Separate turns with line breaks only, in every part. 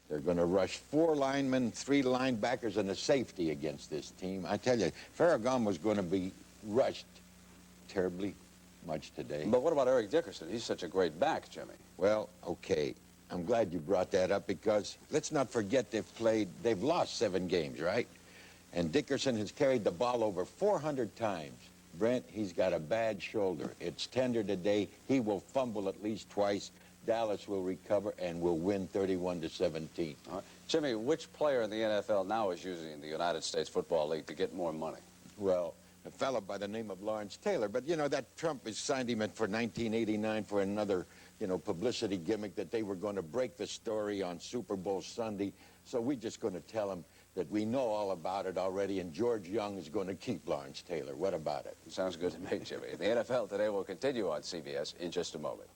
They're going to rush 4 linemen, 3 linebackers, and a safety against this team. I tell you, Ferragamo is going to be rushed terribly much today.
But what about Eric Dickerson? He's such a great back, Jimmy.
Well, okay. I'm glad you brought that up because let's not forget they've lost 7 games, right? And Dickerson has carried the ball over 400 times. Brent, he's got a bad shoulder. It's tender today. He will fumble at least twice. Dallas will recover and will win 31-17.
All right. Jimmy, which player in the NFL now is using the United States Football League to get more money?
Well, a fellow by the name of Lawrence Taylor. But, you know, that Trump has signed him for 1989 for another, you know, publicity gimmick that they were going to break the story on Super Bowl Sunday. So we're just going to tell him that we know all about it already, and George Young is going to keep Lawrence Taylor. What about it?
Sounds good to me, Jimmy. The NFL Today will continue on CBS in just a moment.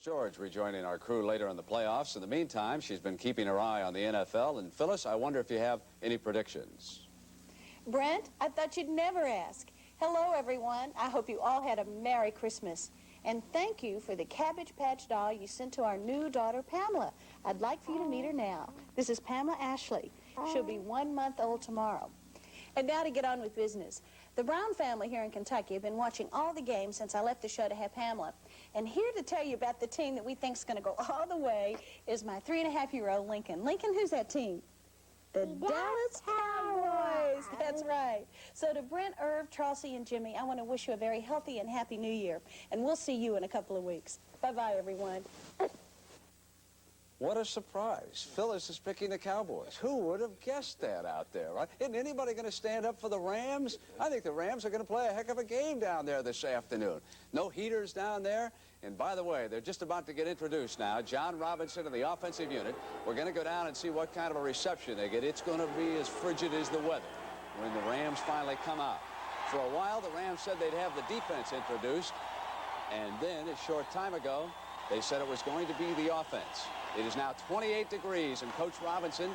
George rejoining our crew later in the playoffs. In the meantime, she's been keeping her eye on the NFL. And Phyllis, I wonder if you have any predictions.
Brent, I thought you'd never ask. Hello, everyone. I hope you all had a Merry Christmas. And thank you for the Cabbage Patch doll you sent to our new daughter, Pamela. I'd like for you to meet her now. This is Pamela Ashley. She'll be 1 month old tomorrow. And now to get on with business. The Brown family here in Kentucky have been watching all the games since I left the show to have Pamela. And here to tell you about the team that we think is going to go all the way is my 3.5-year-old Lincoln. Lincoln, who's that team? The Dallas Cowboys. That's right. So to Brent, Irv, Chauncey, and Jimmy, I want to wish you a very healthy and happy New Year. And we'll see you in a couple of weeks. Bye-bye, everyone.
What a surprise. Phyllis is picking the Cowboys. Who would have guessed that out there, right? Isn't anybody going to stand up for the Rams? I think the Rams are going to play a heck of a game down there this afternoon. No heaters down there. And by the way, they're just about to get introduced now. John Robinson and the offensive unit. We're going to go down and see what kind of a reception they get. It's going to be as frigid as the weather when the Rams finally come out. For a while, the Rams said they'd have the defense introduced. And then, a short time ago, they said it was going to be the offense. It is now 28 degrees, and Coach Robinson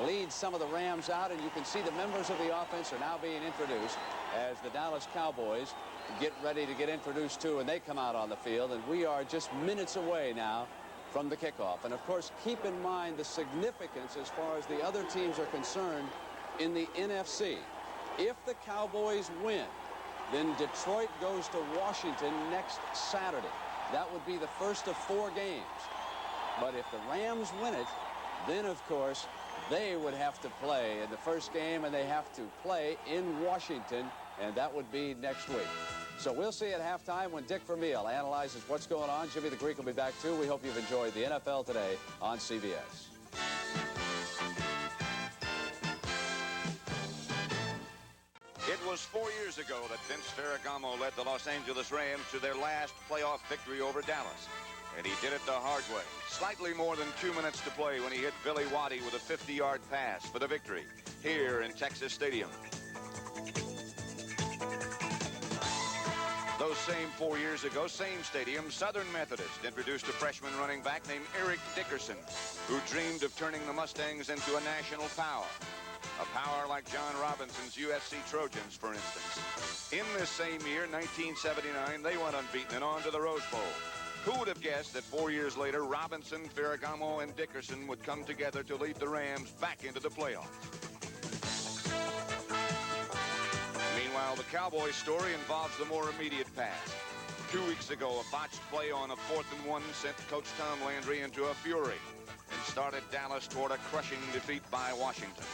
leads some of the Rams out, and you can see the members of the offense are now being introduced as the Dallas Cowboys get ready to get introduced too, and they come out on the field, and we are just minutes away now from the kickoff. And of course, keep in mind the significance as far as the other teams are concerned in the NFC. If the Cowboys win, then Detroit goes to Washington next Saturday. That would be the first of 4 games. But if the Rams win it, then, of course, they would have to play in the first game, and they have to play in Washington, and that would be next week. So we'll see at halftime when Dick Vermeil analyzes what's going on. Jimmy the Greek will be back, too. We hope you've enjoyed the NFL Today on CBS.
It was 4 years ago that Vince Ferragamo led the Los Angeles Rams to their last playoff victory over Dallas. And he did it the hard way. Slightly more than 2 minutes to play when he hit Billy Waddy with a 50-yard pass for the victory here in Texas Stadium. Those same 4 years ago, same stadium, Southern Methodist introduced a freshman running back named Eric Dickerson, who dreamed of turning the Mustangs into a national power. A power like John Robinson's USC Trojans, for instance. In this same year, 1979, they went unbeaten and on to the Rose Bowl. Who would have guessed that 4 years later, Robinson, Ferragamo, and Dickerson would come together to lead the Rams back into the playoffs? Meanwhile, the Cowboys story involves the more immediate past. 2 weeks ago, a botched play on a 4th and 1 sent Coach Tom Landry into a fury and started Dallas toward a crushing defeat by Washington.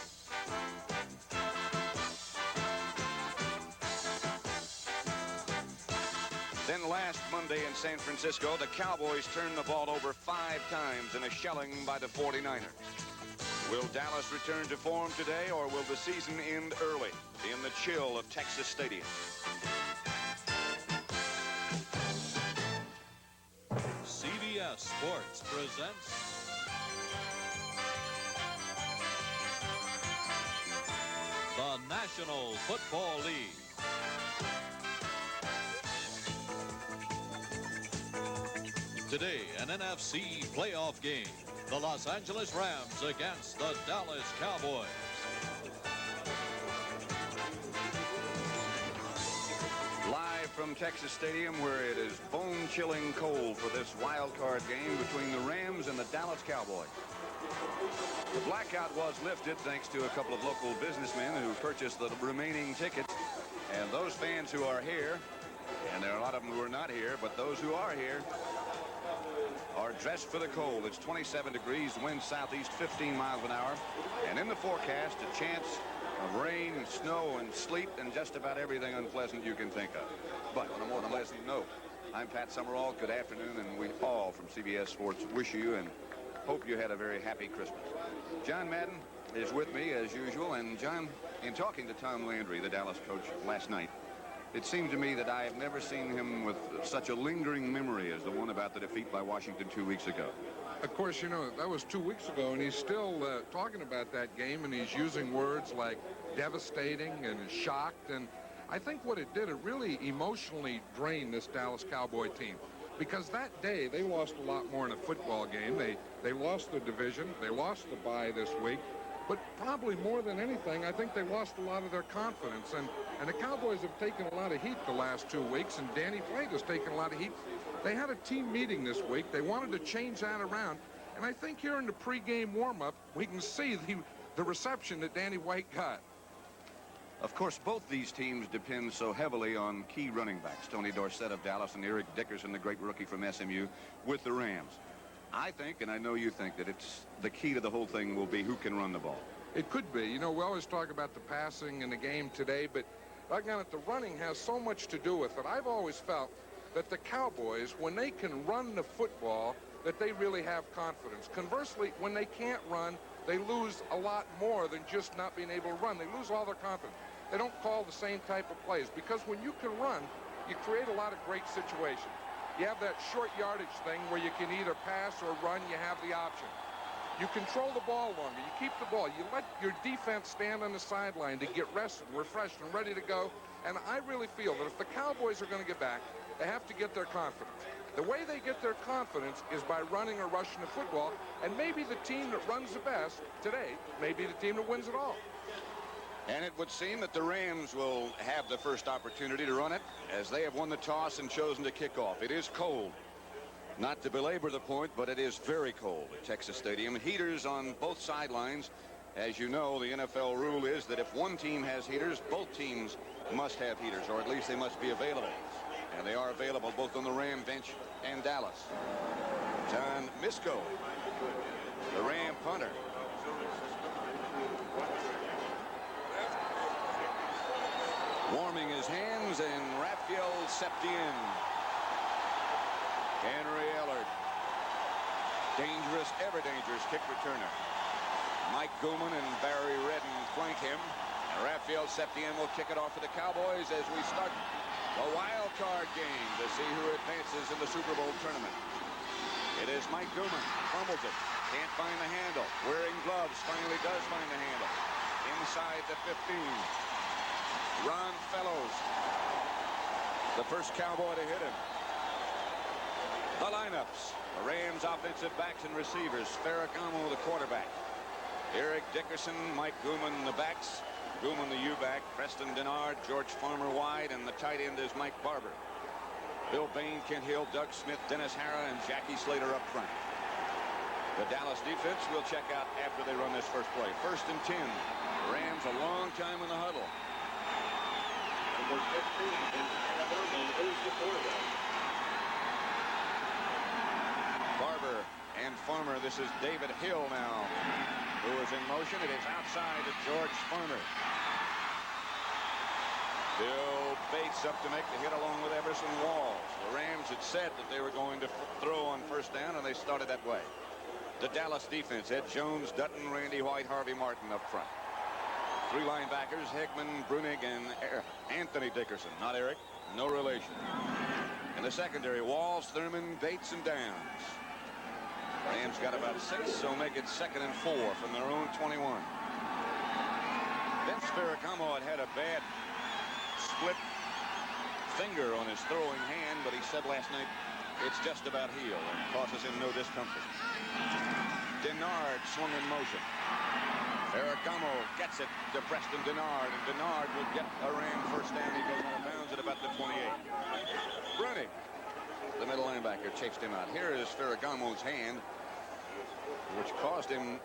Then last Monday in San Francisco, the Cowboys turned the ball over 5 times in a shelling by the 49ers. Will Dallas return to form today, or will the season end early in the chill of Texas Stadium?
CBS Sports presents the National Football League. Today, an NFC playoff game. The Los Angeles Rams against the Dallas Cowboys.
Live from from Texas Stadium, where it is bone-chilling cold for this wild card game between the Rams and the Dallas Cowboys. The blackout was lifted thanks to a couple of local businessmen who purchased the remaining tickets. And those fans who are here, and there are a lot of them who are not here, but those who are here are dressed for the cold. It's 27 degrees, wind southeast 15 miles an hour. And in the forecast, a chance of rain, snow, and sleet, and just about everything unpleasant you can think of. But on a more pleasant note, I'm Pat Summerall. Good afternoon, and we all from CBS Sports wish you and hope you had a very happy Christmas. John Madden is with me as usual, and John, in talking to Tom Landry, the Dallas coach, last night, it seemed to me that I have never seen him with such a lingering memory as the one about the defeat by Washington 2 weeks ago.
Of course, you know, that was 2 weeks ago, and he's still talking about that game, and he's using words like devastating and shocked. And I think what it did, it really emotionally drained this Dallas Cowboy team. Because that day, they lost a lot more in a football game. They lost the division. They lost the bye this week. But probably more than anything, I think they lost a lot of their confidence. And the Cowboys have taken a lot of heat the last 2 weeks, and Danny White has taken a lot of heat. They had a team meeting this week. They wanted to change that around. And I think here in the pregame warm-up, we can see the reception that Danny White got.
Of course, both these teams depend so heavily on key running backs, Tony Dorsett of Dallas and Eric Dickerson, the great rookie from SMU, with the Rams. I think, and I know you think, that it's the key to the whole thing will be who can run the ball.
It could be. You know, we always talk about the passing in the game today, but again, the running has so much to do with it. I've always felt that the Cowboys, when they can run the football, that they really have confidence. Conversely, when they can't run, they lose a lot more than just not being able to run. They lose all their confidence. They don't call the same type of plays, because when you can run, you create a lot of great situations. You have that short yardage thing where you can either pass or run. You have the option. You control the ball longer. You keep the ball. You let your defense stand on the sideline to get rested, refreshed, and ready to go. And I really feel that if the Cowboys are going to get back, they have to get their confidence. The way they get their confidence is by running or rushing the football. And maybe the team that runs the best today may be the team that wins it all.
And it would seem that the Rams will have the first opportunity to run it, as they have won the toss and chosen to kick off. It is cold. Not to belabor the point, but it is very cold at Texas Stadium. Heaters on both sidelines. As you know, the NFL rule is that if one team has heaters, both teams must have heaters, or at least they must be available. And they are available both on the Ram bench and Dallas. John Misco, the Ram punter. Warming his hands, and Raphael Septien. Henry Ellard. Dangerous, ever dangerous kick returner. Mike Gooman and Barry Redden flank him. And Raphael Septien will kick it off for the Cowboys as we start the wild card game to see who advances in the Super Bowl tournament. It is Mike Gooman. Fumbles it. Can't find the handle. Wearing gloves. Finally does find the handle. Inside the 15. Ron Fellows, the first Cowboy to hit him. The lineups. The Rams offensive backs and receivers. Ferragamo, the quarterback. Eric Dickerson, Mike Gooman, the backs. Gooman, the U-back. Preston Denard, George Farmer wide, and the tight end is Mike Barber. Bill Bain, Kent Hill, Doug Smith, Dennis Harrah, and Jackie Slater up front. The Dallas defense will check out after they run this first play. 1st and 10. Rams a long time in the huddle. Barber and Farmer. This is David Hill now, who is in motion. It is outside to George Farmer. Bill Bates up to make the hit along with Everson Walls. The Rams had said that they were going to throw on first down, and they started that way. The Dallas defense, Ed Jones, Dutton, Randy White, Harvey Martin up front. 3 linebackers, Hegman, Brunig, and Anthony Dickerson. Not Eric, no relation. In the secondary, Walls, Thurman, Bates, and Downs. Rams got about 6, so make it 2nd and 4 from their own 21. Vince Ferragamo had a bad split finger on his throwing hand, but he said last night it's just about healed and causes him no discomfort. Denard swung in motion. Ferragamo gets it to Preston Denard, and Denard will get a Ram first down. He goes out of bounds at about the 28. Bruni, the middle linebacker, chased him out. Here is Ferragamo's hand, which caused him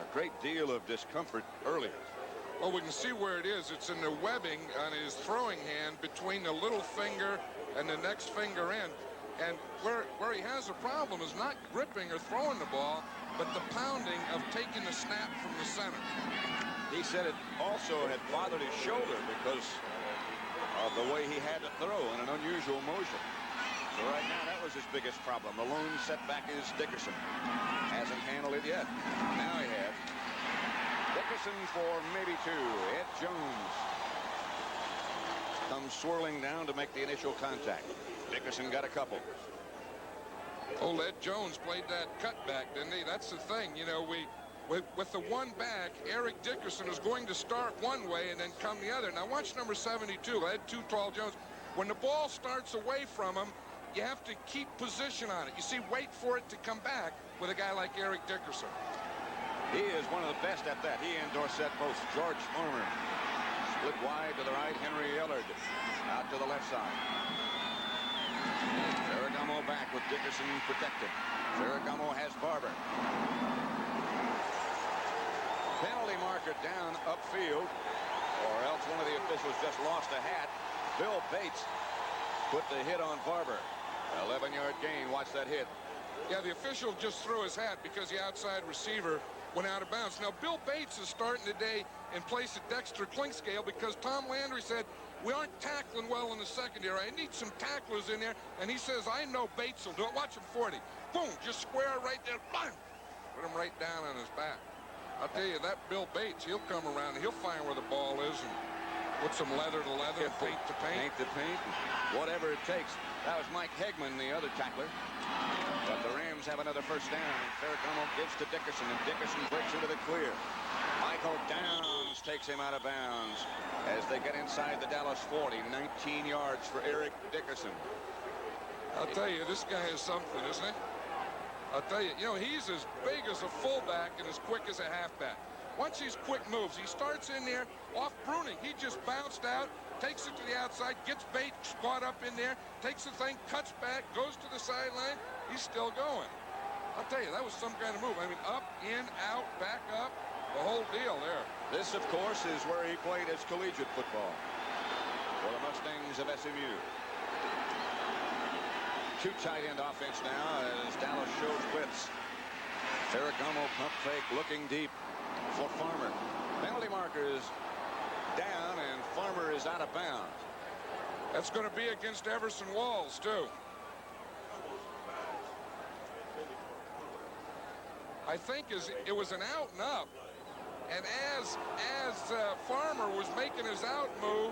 a great deal of discomfort earlier.
Well, we can see where it is. It's in the webbing on his throwing hand between the little finger and the next finger end. And where he has a problem is not gripping or throwing the ball, but the pounding of taking the snap from the center.
He said it also had bothered his shoulder because of the way he had to throw in an unusual motion. So right now, that was his biggest problem. The lone setback is Dickerson. Hasn't handled it yet. Now he has. Dickerson for maybe two. Ed Jones comes swirling down to make the initial contact. Dickerson got a couple.
Old Ed Jones played that cutback, didn't he? That's the thing. You know, with the one back, Eric Dickerson is going to start one way and then come the other. Now watch number 72, Ed Too Tall Jones. When the ball starts away from him, you have to keep position on it. You see, wait for it to come back with a guy like Eric Dickerson.
He is one of the best at that. He and Dorsett both. George Farmer split wide to the right. Henry Ellard out to the left side. Ferragamo back with Dickerson protected. Ferragamo has Barber. Penalty marker down upfield, or else one of the officials just lost a hat. Bill Bates put the hit on Barber. 11-yard gain. Watch that hit.
Yeah, the official just threw his hat because the outside receiver went out of bounds. Now, Bill Bates is starting today in place of Dexter Clinkscale because Tom Landry said, we aren't tackling well in the secondary. I need some tacklers in there. And he says, I know Bates will do it. Watch him 40. Boom, just square right there. Bang! Put him right down on his back. I'll tell you, that Bill Bates, he'll come around and he'll find where the ball is and put some leather to leather and paint to paint.
Paint to paint, whatever it takes. That was Mike Hegman, the other tackler. But the Rams have another first down. Ferragamo gives to Dickerson, and Dickerson breaks into the clear. Michael Downs takes him out of bounds as they get inside the Dallas 40. 19 yards for Eric Dickerson.
I'll tell you, this guy is something, isn't he? I'll tell you, he's as big as a fullback and as quick as a halfback. Watch these quick moves. He starts in there off Bruning. He just bounced out, takes it to the outside, gets Bates caught up in there, takes the thing, cuts back, goes to the sideline. He's still going. I'll tell you, that was some kind of move. I mean, up, in, out, back up, the whole deal there.
This, of course, is where he played his collegiate football for the Mustangs of SMU. Two tight end offense now as Dallas shows blitz. Ferragamo pump fake looking deep for Farmer. Penalty markers down, and Farmer is out of bounds.
That's going to be against Everson Walls, too. I think it was an out and up. And as Farmer was making his out move,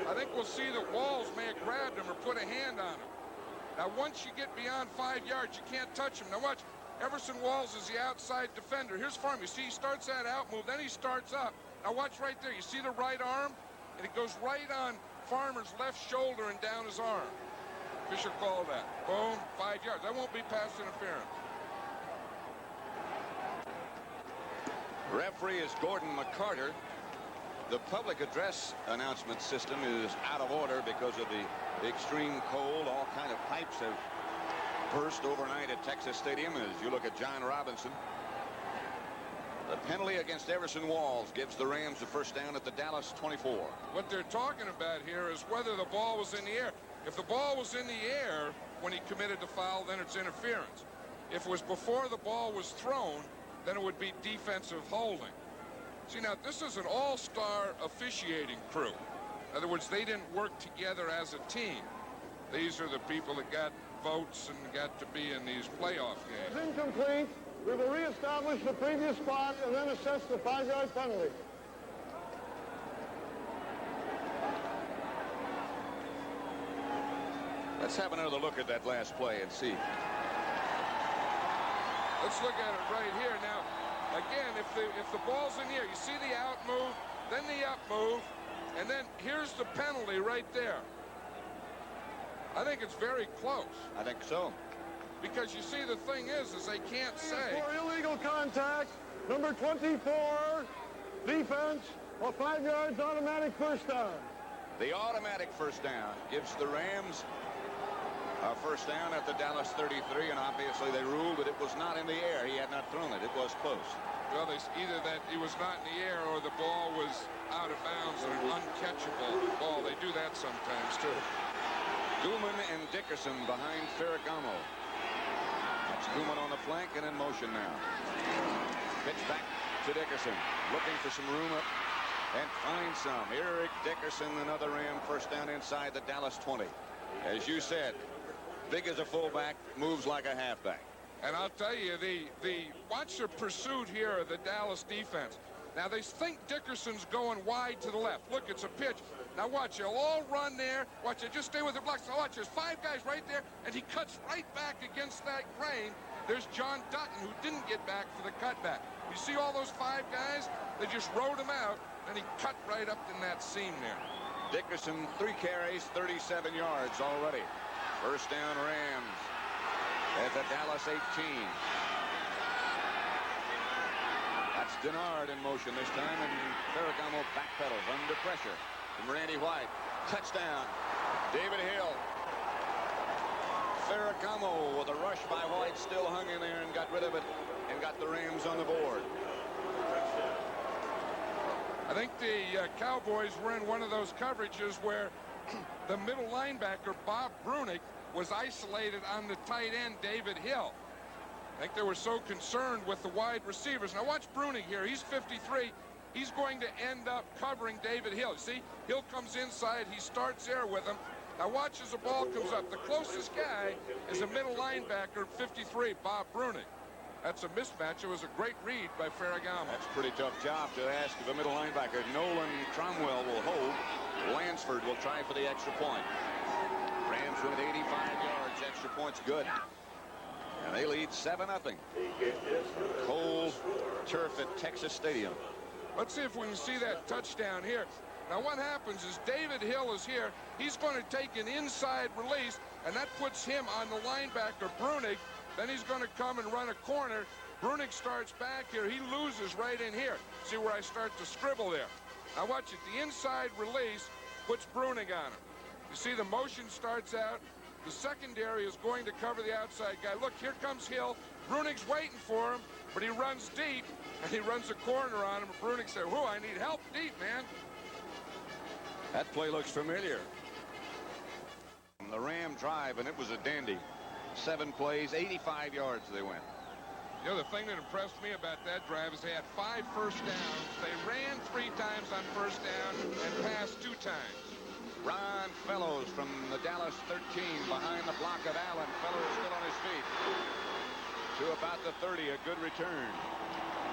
I think we'll see that Walls may have grabbed him or put a hand on him. Now, once you get beyond 5 yards, you can't touch him. Now, watch. Everson Walls is the outside defender. Here's Farmer. You see, he starts that out move, then he starts up. Now, watch right there. You see the right arm? And it goes right on Farmer's left shoulder and down his arm. Fisher called that. Boom, 5 yards. That won't be pass interference.
Referee is Gordon McCarter. The public address announcement system is out of order because of the extreme cold. All kind of pipes have burst overnight at Texas Stadium as you look at John Robinson. The penalty against Everson Walls gives the Rams the first down at the Dallas 24.
What they're talking about here is whether the ball was in the air. If the ball was in the air when he committed the foul, then it's interference. If it was before the ball was thrown, then it would be defensive holding. See, now, this is an all-star officiating crew. In other words, they didn't work together as a team. These are the people that got votes and got to be in these playoff games.
It's incomplete. We will reestablish the previous spot and then assess the 5-yard penalty.
Let's have another look at that last play and see.
Let's look at it right here. Now, again, if the ball's in the air, you see the out move, then the up move, and then here's the penalty right there. I think it's very close.
I think so.
Because you see, the thing is they can't say.
For illegal contact, number 24, defense, or 5 yards automatic first down.
The automatic first down gives the Rams a first down at the Dallas 33, and obviously they ruled that it was not in the air. He had not thrown it. It was close.
Well, either that it was not in the air or the ball was out of bounds and an uncatchable ball. They do that sometimes, too.
Gooman and Dickerson behind Ferragamo. That's Gooman on the flank and in motion now. Pitch back to Dickerson, looking for some room up and find some. Eric Dickerson, another Ram, first down inside the Dallas 20. As you said, big as a fullback, moves like a halfback.
And I'll tell you, watch the pursuit here of the Dallas defense. Now they think Dickerson's going wide to the left. Look, it's a pitch. Now watch, they'll all run there. Watch it, just stay with the blocks. Now watch, there's 5 guys right there, and he cuts right back against that grain. There's John Dutton, who didn't get back for the cutback. You see all those 5 guys? They just rode him out, and he cut right up in that seam there.
Dickerson, 3 carries, 37 yards already. First down Rams at the Dallas 18. That's Denard in motion this time, and Ferragamo backpedals under pressure from Randy White. Touchdown, David Hill. Ferragamo with a rush by White, still hung in there and got rid of it and got the Rams on the board.
I think the Cowboys were in one of those coverages where the middle linebacker, Bob Brunick, was isolated on the tight end, David Hill. I think they were so concerned with the wide receivers. Now watch Brunick here. He's 53. He's going to end up covering David Hill. See, Hill comes inside. He starts there with him. Now watch as the ball comes up. The closest guy is a middle linebacker, 53, Bob Brunick. That's a mismatch. It was a great read by Ferragamo.
That's a pretty tough job to ask of a middle linebacker. Nolan Cromwell will hold. Lansford will try for the extra point. Rams with 85 yards. Extra point's good. And they lead 7-0. Cold turf at Texas Stadium.
Let's see if we can see that touchdown here. Now what happens is David Hill is here. He's going to take an inside release, and that puts him on the linebacker, Brunick. Then he's going to come and run a corner. Brunick starts back here. He loses right in here. See where I start to scribble there. Now watch it. The inside release puts Brunick on him. You see the motion starts out. The secondary is going to cover the outside guy. Look, here comes Hill. Brunick's waiting for him, but he runs deep, and he runs a corner on him. And Brunick said, "Whoa, I need help deep, man."
That play looks familiar. The Ram drive, and it was a dandy. 7 plays, 85 yards they went.
You know, the thing that impressed me about that drive is they had 5 first downs. They ran 3 times on first down and passed 2 times.
Ron Fellows from the Dallas 13 behind the block of Allen. Fellows still on his feet. To about the 30, a good return.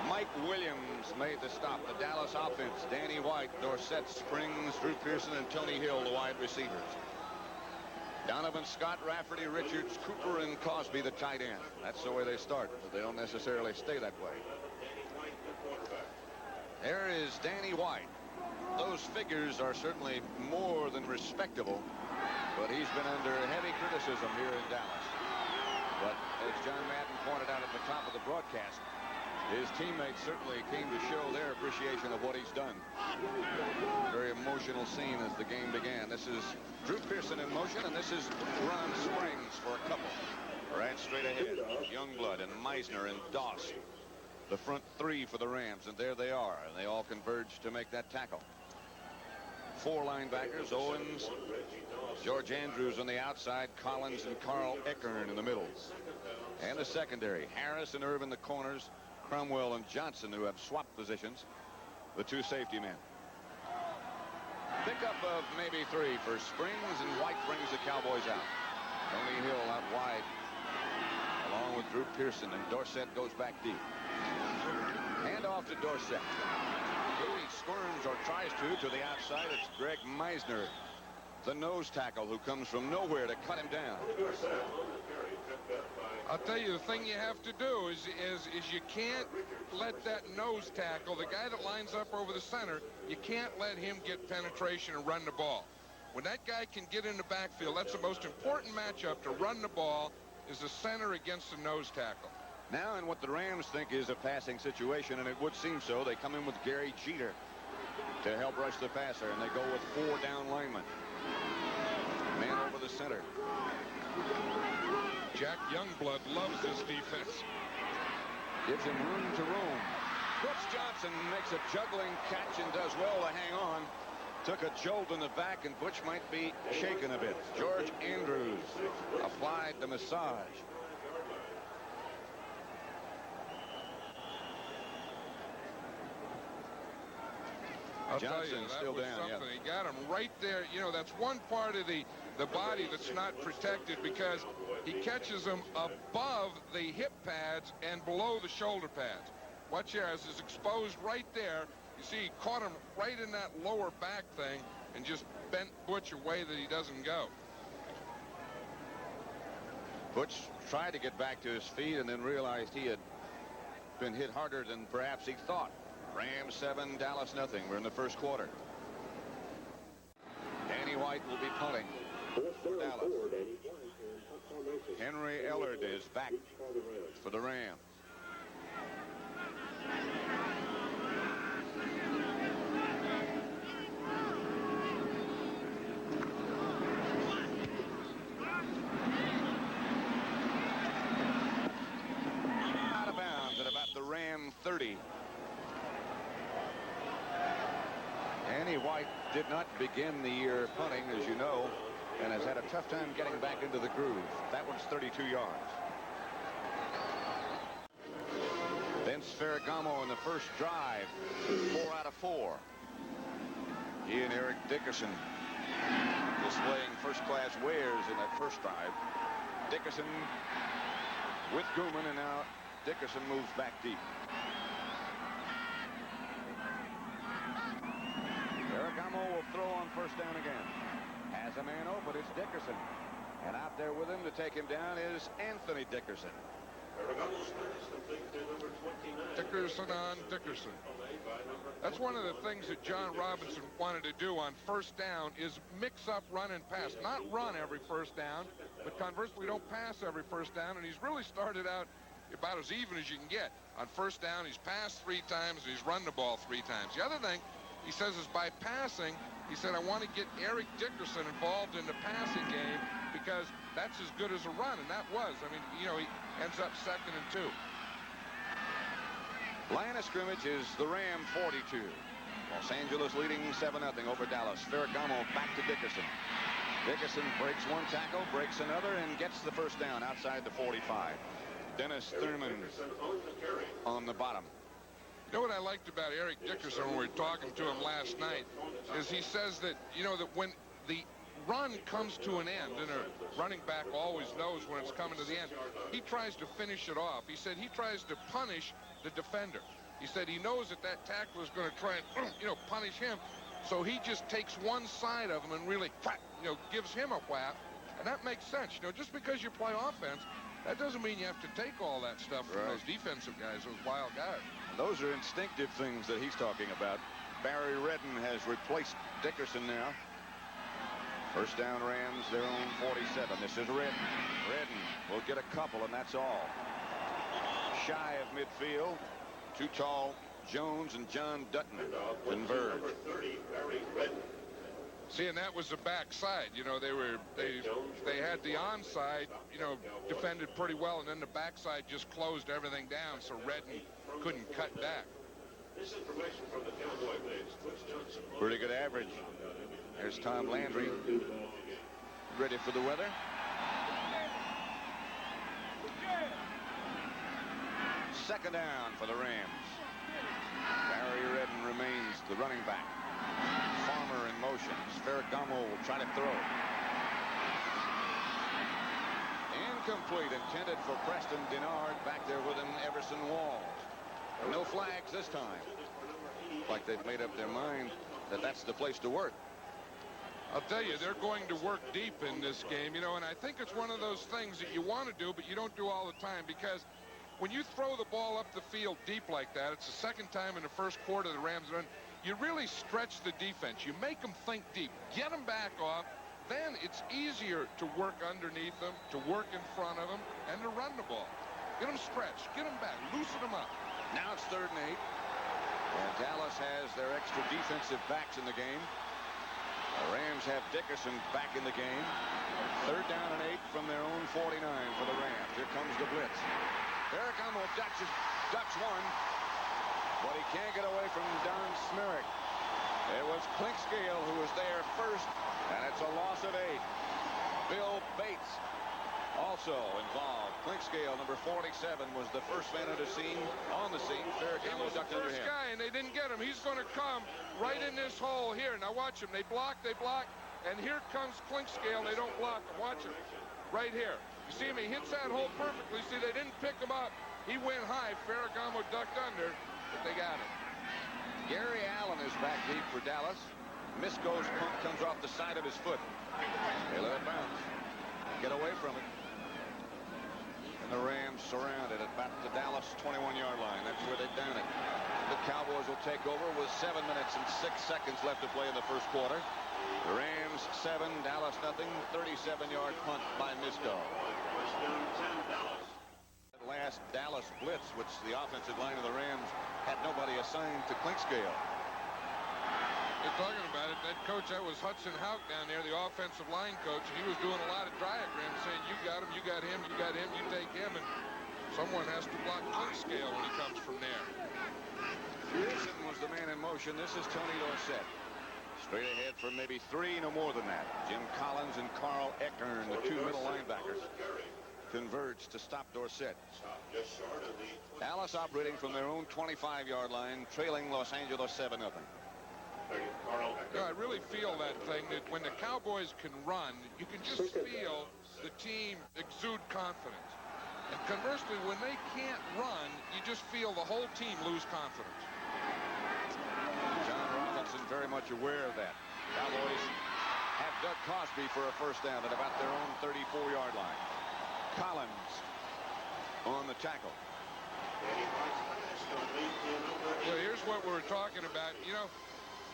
Mike Williams made the stop. The Dallas offense, Danny White, Dorsett, Springs, Drew Pearson, and Tony Hill, the wide receivers. Donovan Scott, Rafferty, Richards, Cooper, and Cosby, the tight end. That's the way they start, but they don't necessarily stay that way. There is Danny White. Those figures are certainly more than respectable, but he's been under heavy criticism here in Dallas. But as John Madden pointed out at the top of the broadcast, his teammates certainly came to show their appreciation of what he's done. Very emotional scene as the game began. This is Drew Pearson in motion, and this is Ron Springs for a couple. Right straight ahead, Youngblood and Meisner and Doss. The front 3 for the Rams, and there they are, and they all converge to make that tackle. 4 linebackers, Owens, George Andrews on the outside, Collins and Carl Eckern in the middle. And the secondary, Harris and Irvin the corners, Cromwell and Johnson, who have swapped positions, the 2 safety men. Pickup of maybe 3 for Springs, and White brings the Cowboys out. Tony Hill out wide, along with Drew Pearson, and Dorsett goes back deep. Hand off to Dorsett. He squirms or tries to the outside. It's Greg Meisner, the nose tackle, who comes from nowhere to cut him down.
I'll tell you, the thing you have to do is you can't let that nose tackle, the guy that lines up over the center, you can't let him get penetration and run the ball. When that guy can get in the backfield, that's the most important matchup to run the ball, is the center against the nose tackle.
Now in what the Rams think is a passing situation, and it would seem so, they come in with Gary Jeter to help rush the passer, and they go with 4 down linemen. Man over the center.
Jack Youngblood loves this defense.
Gives him room to roam. Brooks Johnson makes a juggling catch and does well to hang on. Took a jolt in the back, and Butch might be shaken a bit. George Andrews applied the massage.
I'll tell you,
Johnson's
that
still
was
down.
something.
Yeah.
He got him right there. You know, that's one part of the body that's not protected, because he catches him above the hip pads and below the shoulder pads. Watch here, as is exposed right there. You see, he caught him right in that lower back thing and just bent Butch away that he doesn't go.
Butch tried to get back to his feet and then realized he had been hit harder than perhaps he thought. Rams 7, Dallas nothing. We're in the first quarter. Danny White will be punting for Dallas. Henry Ellard is back for the Rams. Out of bounds at about the Ram 30. Danny White did not begin the year punting, as you know, and has had a tough time getting back into the groove. That one's 32 yards. Vince Ferragamo in the first drive, 4 out of 4. He and Eric Dickerson displaying first-class wares in that first drive. Dickerson with Gooman, and now Dickerson moves back deep. Ferragamo will throw on first down again. Has a man open, it's Dickerson. And out there with him to take him down is Anthony Dickerson.
Dickerson on Dickerson. That's one of the things that John Robinson wanted to do on first down, is mix up run and pass. Not run every first down, but conversely don't pass every first down. And he's really started out about as even as you can get. On first down, he's passed 3 times, and he's run the ball 3 times. The other thing he says is by passing, he said, I want to get Eric Dickerson involved in the passing game, because that's as good as a run, and that was. I mean, you know, he ends up 2nd and 2.
Line of scrimmage is the Ram 42. Los Angeles leading 7-0 over Dallas. Ferragamo back to Dickerson. Dickerson breaks 1 tackle, breaks another, and gets the first down outside the 45. Dennis Thurman on the bottom.
You know what I liked about Eric Dickerson when we were talking to him last night is he says that, you know, that when the run comes to an end, and a running back always knows when it's coming to the end, he tries to finish it off. He said he tries to punish the defender. He said he knows that that tackler is going to try and, you know, punish him. So he just takes one side of him and really, you know, gives him a whap. And that makes sense. You know, just because you play offense, that doesn't mean you have to take all that stuff from those defensive guys, those wild guys.
Those are instinctive things that he's talking about. Barry Redden has replaced Dickerson now. First down Rams, their own 47. This is Redden. Redden will get a couple, and that's all. Shy of midfield. Too tall Jones and John Dutton converge.
See, and that was the backside. You know, they had the onside, you know, defended pretty well, and then the backside just closed everything down, so Redden couldn't cut back.
This information from the Cowboy base.
Pretty good average. There's Tom Landry. Ready for the weather. Second down for the Rams. Barry Redden remains the running back. Farmer in motion. Ferragamo will try to throw. Incomplete, intended for Preston Denard. Back there with him, Everson Walls. No flags this time. Like they've made up their mind that that's the place to work.
I'll tell you, they're going to work deep in this game, you know, and I think it's one of those things that you want to do, but you don't do all the time, because when you throw the ball up the field deep like that, it's the second time in the first quarter the Rams run, you really stretch the defense. You make them think deep, get them back off, then it's easier to work underneath them, to work in front of them, and to run the ball. Get them stretched. Get them back. Loosen them up.
Now it's 3rd and 8. And Dallas has their extra defensive backs in the game. The Rams have Dickerson back in the game. 3rd down and 8 from their own 49 for the Rams. Here comes the blitz. Ferragamo ducks one, but he can't get away from Don Smerrick. It was Clinkscale who was there first, and it's a loss of 8. Bill Bates also involved. Clinkscale, number 47, was the first man on the scene. Ferragamo ducked under him.
First guy, and they didn't get him. He's going to come right in this hole here. Now watch him. They block, and here comes Clinkscale. They don't block him. Watch him. Right here. You see him? He hits that hole perfectly. See, they didn't pick him up. He went high. Ferragamo ducked under, but they got him.
Gary Allen is back deep for Dallas. Miscues' punt comes off the side of his foot. They let it bounce. Get away from it. And the Rams surrounded at about the Dallas 21-yard line. That's where they've done it. The Cowboys will take over with 7 minutes and 6 seconds left to play in the first quarter. The Rams 7, Dallas nothing. 37-yard punt by Miscues. Last Dallas blitz, which the offensive line of the Rams had nobody assigned to Clinkscale.
They're talking about it. That coach, that was Hudson Houck down there, the offensive line coach. He was doing a lot of diagrams saying, you got him, you got him, you got him, you take him, and someone has to block Clinkscale when he comes from there.
Dickerson was the man in motion. This is Tony Dorsett. Straight ahead for maybe 3, no more than that. Jim Collins and Carl Eckern, the 2 middle linebackers, converge to stop Dorsett. Dallas operating from their own 25-yard line, trailing Los Angeles 7-0.
Yeah, I really feel that thing, that when the Cowboys can run, you can just feel the team exude confidence. And conversely, when they can't run, you just feel the whole team lose confidence.
John Robinson very much aware of that. Cowboys have Doug Cosby for a first down at about their own 34-yard line. Collins on the tackle.
Well, here's what we're talking about. You know,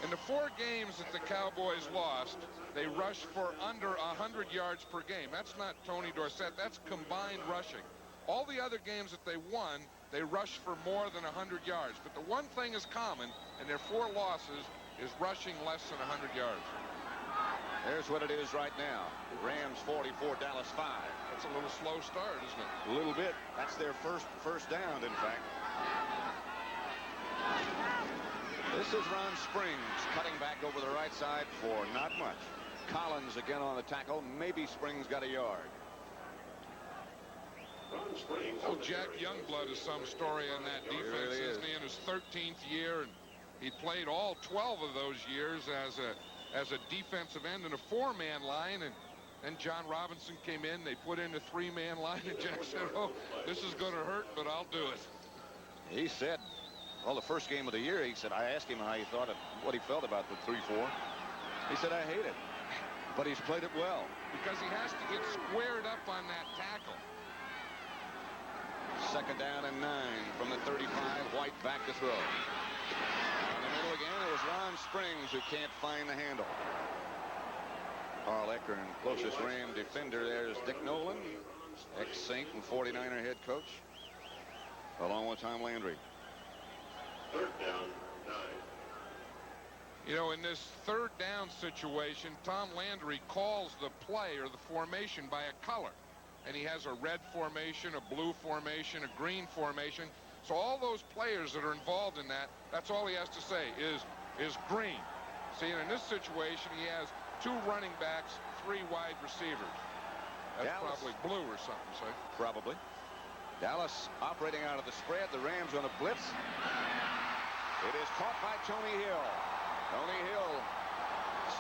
in the 4 games that the Cowboys lost, they rushed for under 100 yards per game. That's not Tony Dorsett. That's combined rushing. All the other games that they won, they rushed for more than 100 yards. But the one thing is common in their 4 losses is rushing less than 100 yards.
There's what it is right now. Rams 44, Dallas 5.
That's a little slow start, isn't it?
A little bit. That's their first down, in fact. This is Ron Springs cutting back over the right side for not much. Collins again on the tackle. Maybe Springs got a yard.
Oh, Jack Youngblood is some story on that defense,
really
isn't he? In his 13th year, and he played all 12 of those years as a defensive end in a 4-man line, and then John Robinson came in. They put in a 3-man line, and Jack said, oh, this is going to hurt, but I'll do it.
He said, well, the first game of the year, he said, I asked him how he thought of what he felt about the 3-4. He said, I hate it, but he's played it well.
Because he has to get squared up on that tackle.
Second down and 9 from the 35. White back to throw. In the middle again, it was Ron Springs who can't find the handle. Carl Eckern, closest Ram defender. There's Dick Nolan, ex-Saint and 49er head coach, along with Tom Landry.
3rd down, 9.
You know, in this 3rd down situation, Tom Landry calls the play or the formation by a color. And he has a red formation, a blue formation, a green formation. So all those players that are involved in that, that's all he has to say is green. See, and in this situation, he has 2 running backs, 3 wide receivers. That's
Dallas.
probably blue or something, say.
Probably. Dallas operating out of the spread. The Rams on a blitz. It is caught by Tony Hill. Tony Hill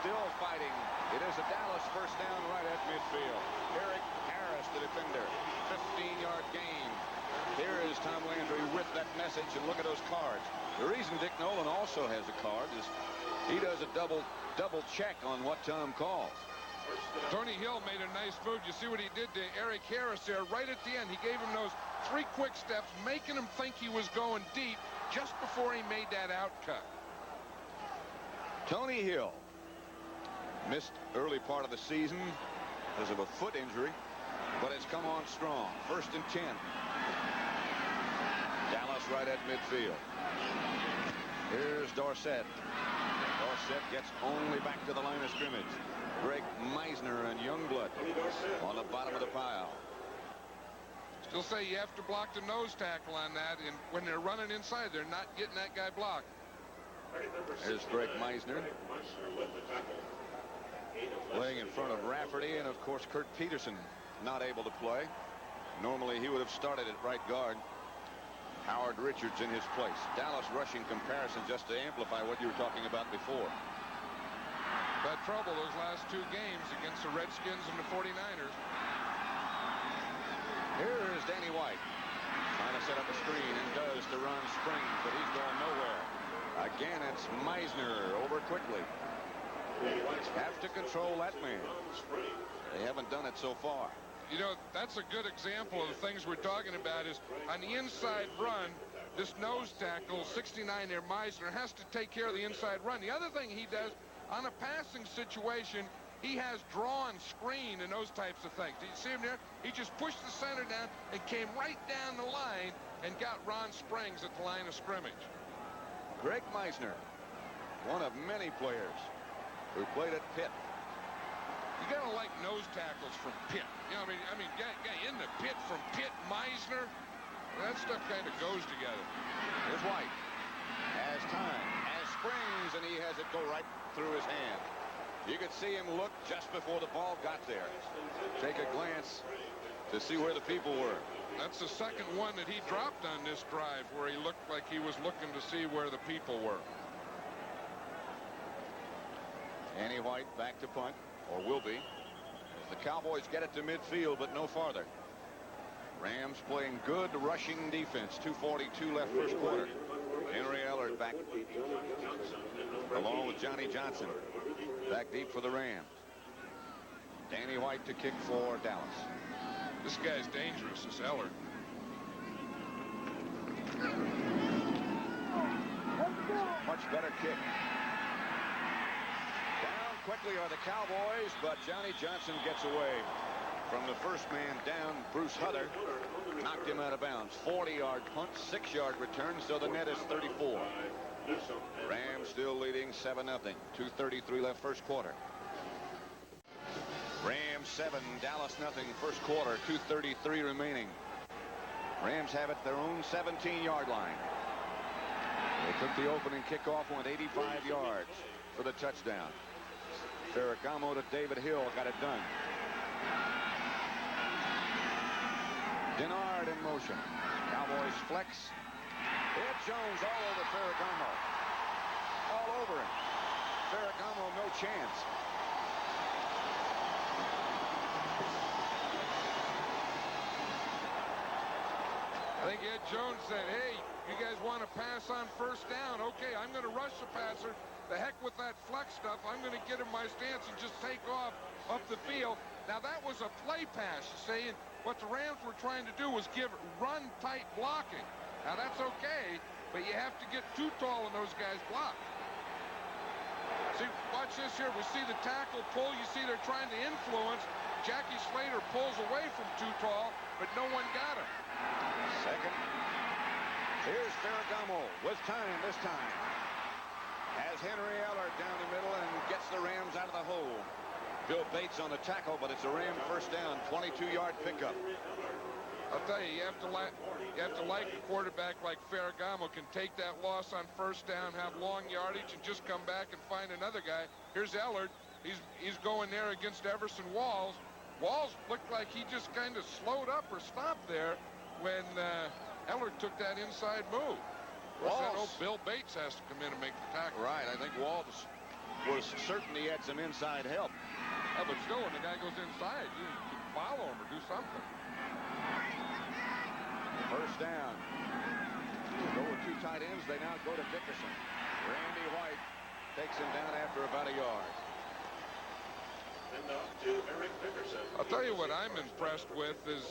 still fighting. It is a Dallas first down right at midfield. Eric Harris, the defender. 15-yard gain. Here is Tom Landry with that message, and look at those cards. The reason Dick Nolan also has a card is he does a double check on what Tom calls.
Tony Hill made a nice move. You see what he did to Eric Harris there right at the end. He gave him those 3 quick steps, making him think he was going deep just before he made that out cut.
Tony Hill missed early part of the season because of a foot injury, but it's come on strong. 1st and 10. Dallas right at midfield. Here's Dorsett. Dorsett gets only back to the line of scrimmage. Greg Meisner and Youngblood on the bottom of the pile.
Still say you have to block the nose tackle on that, and when they're running inside, they're not getting that guy blocked.
There's Greg Meisner playing in front of Rafferty, and of course Kurt Peterson not able to play. Normally he would have started at right guard. Howard Richards in his place. Dallas rushing comparison just to amplify what you were talking about before.
Had trouble those last 2 games against the Redskins and the 49ers.
Here is Danny White trying to set up a screen, and does to Ron Springs, but he's going nowhere. Again, it's Meisner over quickly. Have to control that man. They haven't done it so far.
You know, that's a good example of the things we're talking about. Is on the inside run, this nose tackle, 69 there, Meisner, has to take care of the inside run. The other thing he does on a passing situation, he has drawn, screen, and those types of things. Did you see him there? He just pushed the center down and came right down the line and got Ron Springs at the line of scrimmage.
Greg Meisner, one of many players who played at Pitt.
You gotta like nose tackles from Pitt. You know, I mean, guy in the Pitt from Pitt, Meisner, that stuff kind of goes together.
Here's White. Has time, has Springs, and he has it go right through his hand. You could see him look just before the ball got there. Take a glance to see where the people were.
That's the second one that he dropped on this drive, where he looked like he was looking to see where the people were.
Danny White back to punt, or will be, as the Cowboys get it to midfield, but no farther. Rams playing good rushing defense. 2:42 left first quarter. Henry Ellard back along with Johnny Johnson. Back deep for the Rams. Danny White to kick for Dallas.
This guy's dangerous, this Ellard.
Much better kick. Down quickly are the Cowboys, but Johnny Johnson gets away from the first man down. Bruce Hutter knocked him out of bounds. 40-yard punt, 6-yard return, so the net is 34. Rams still leading 7-0. 2:33 left first quarter. Rams 7, Dallas nothing first quarter. 2:33 remaining. Rams have it their own 17-yard line. They took the opening kickoff, went 85 yards for the touchdown. Ferragamo to David Hill got it done. Denard in motion. Cowboys flex. Ed Jones all over Ferragamo. All over him. Ferragamo no chance.
I think Ed Jones said, hey, you guys want to pass on first down? Okay, I'm going to rush the passer. The heck with that flex stuff. I'm going to get in my stance and just take off up the field. Now, that was a play pass, you see, and what the Rams were trying to do was give run-tight blocking. Now, that's okay, but you have to get too tall and those guys block. See, watch this here. We see the tackle pull. You see they're trying to influence. Jackie Slater pulls away from too tall, but no one got him.
Second. Here's Ferragamo with time this time. Has Henry Ellard down the middle and gets the Rams out of the hole. Bill Bates on the tackle, but it's a Ram first down. 22-yard pickup.
I'll tell you, you have to like a quarterback like Ferragamo can take that loss on first down, have long yardage, and just come back and find another guy. Here's Ellard. He's going there against Everson Walls. Walls looked like he just kind of slowed up or stopped there when Ellard took that inside move. I know Bill Bates has to come in and make the tackle.
Right, I think Walls was certain he had some inside help.
Yeah, but still, when the guy goes inside, you can follow him or do something.
First down. Go with two tight ends. They now go to Dickerson. Randy White takes him down after about a yard.
I'll tell you what I'm impressed with is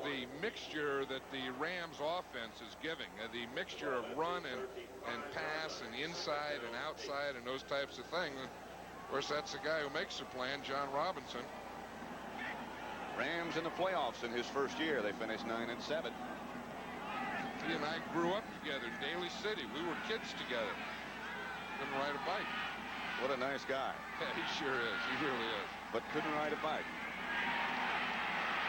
the mixture that the Rams offense is giving. The mixture of run and pass and inside and outside and those types of things. And of course, that's the guy who makes the plan, John Robinson.
Rams in the playoffs in his first year. They finished 9-7.
He and I grew up together in Daly City. We were kids together. Couldn't ride a bike.
What a nice guy.
Yeah, he sure is. He really is.
But couldn't ride a bike.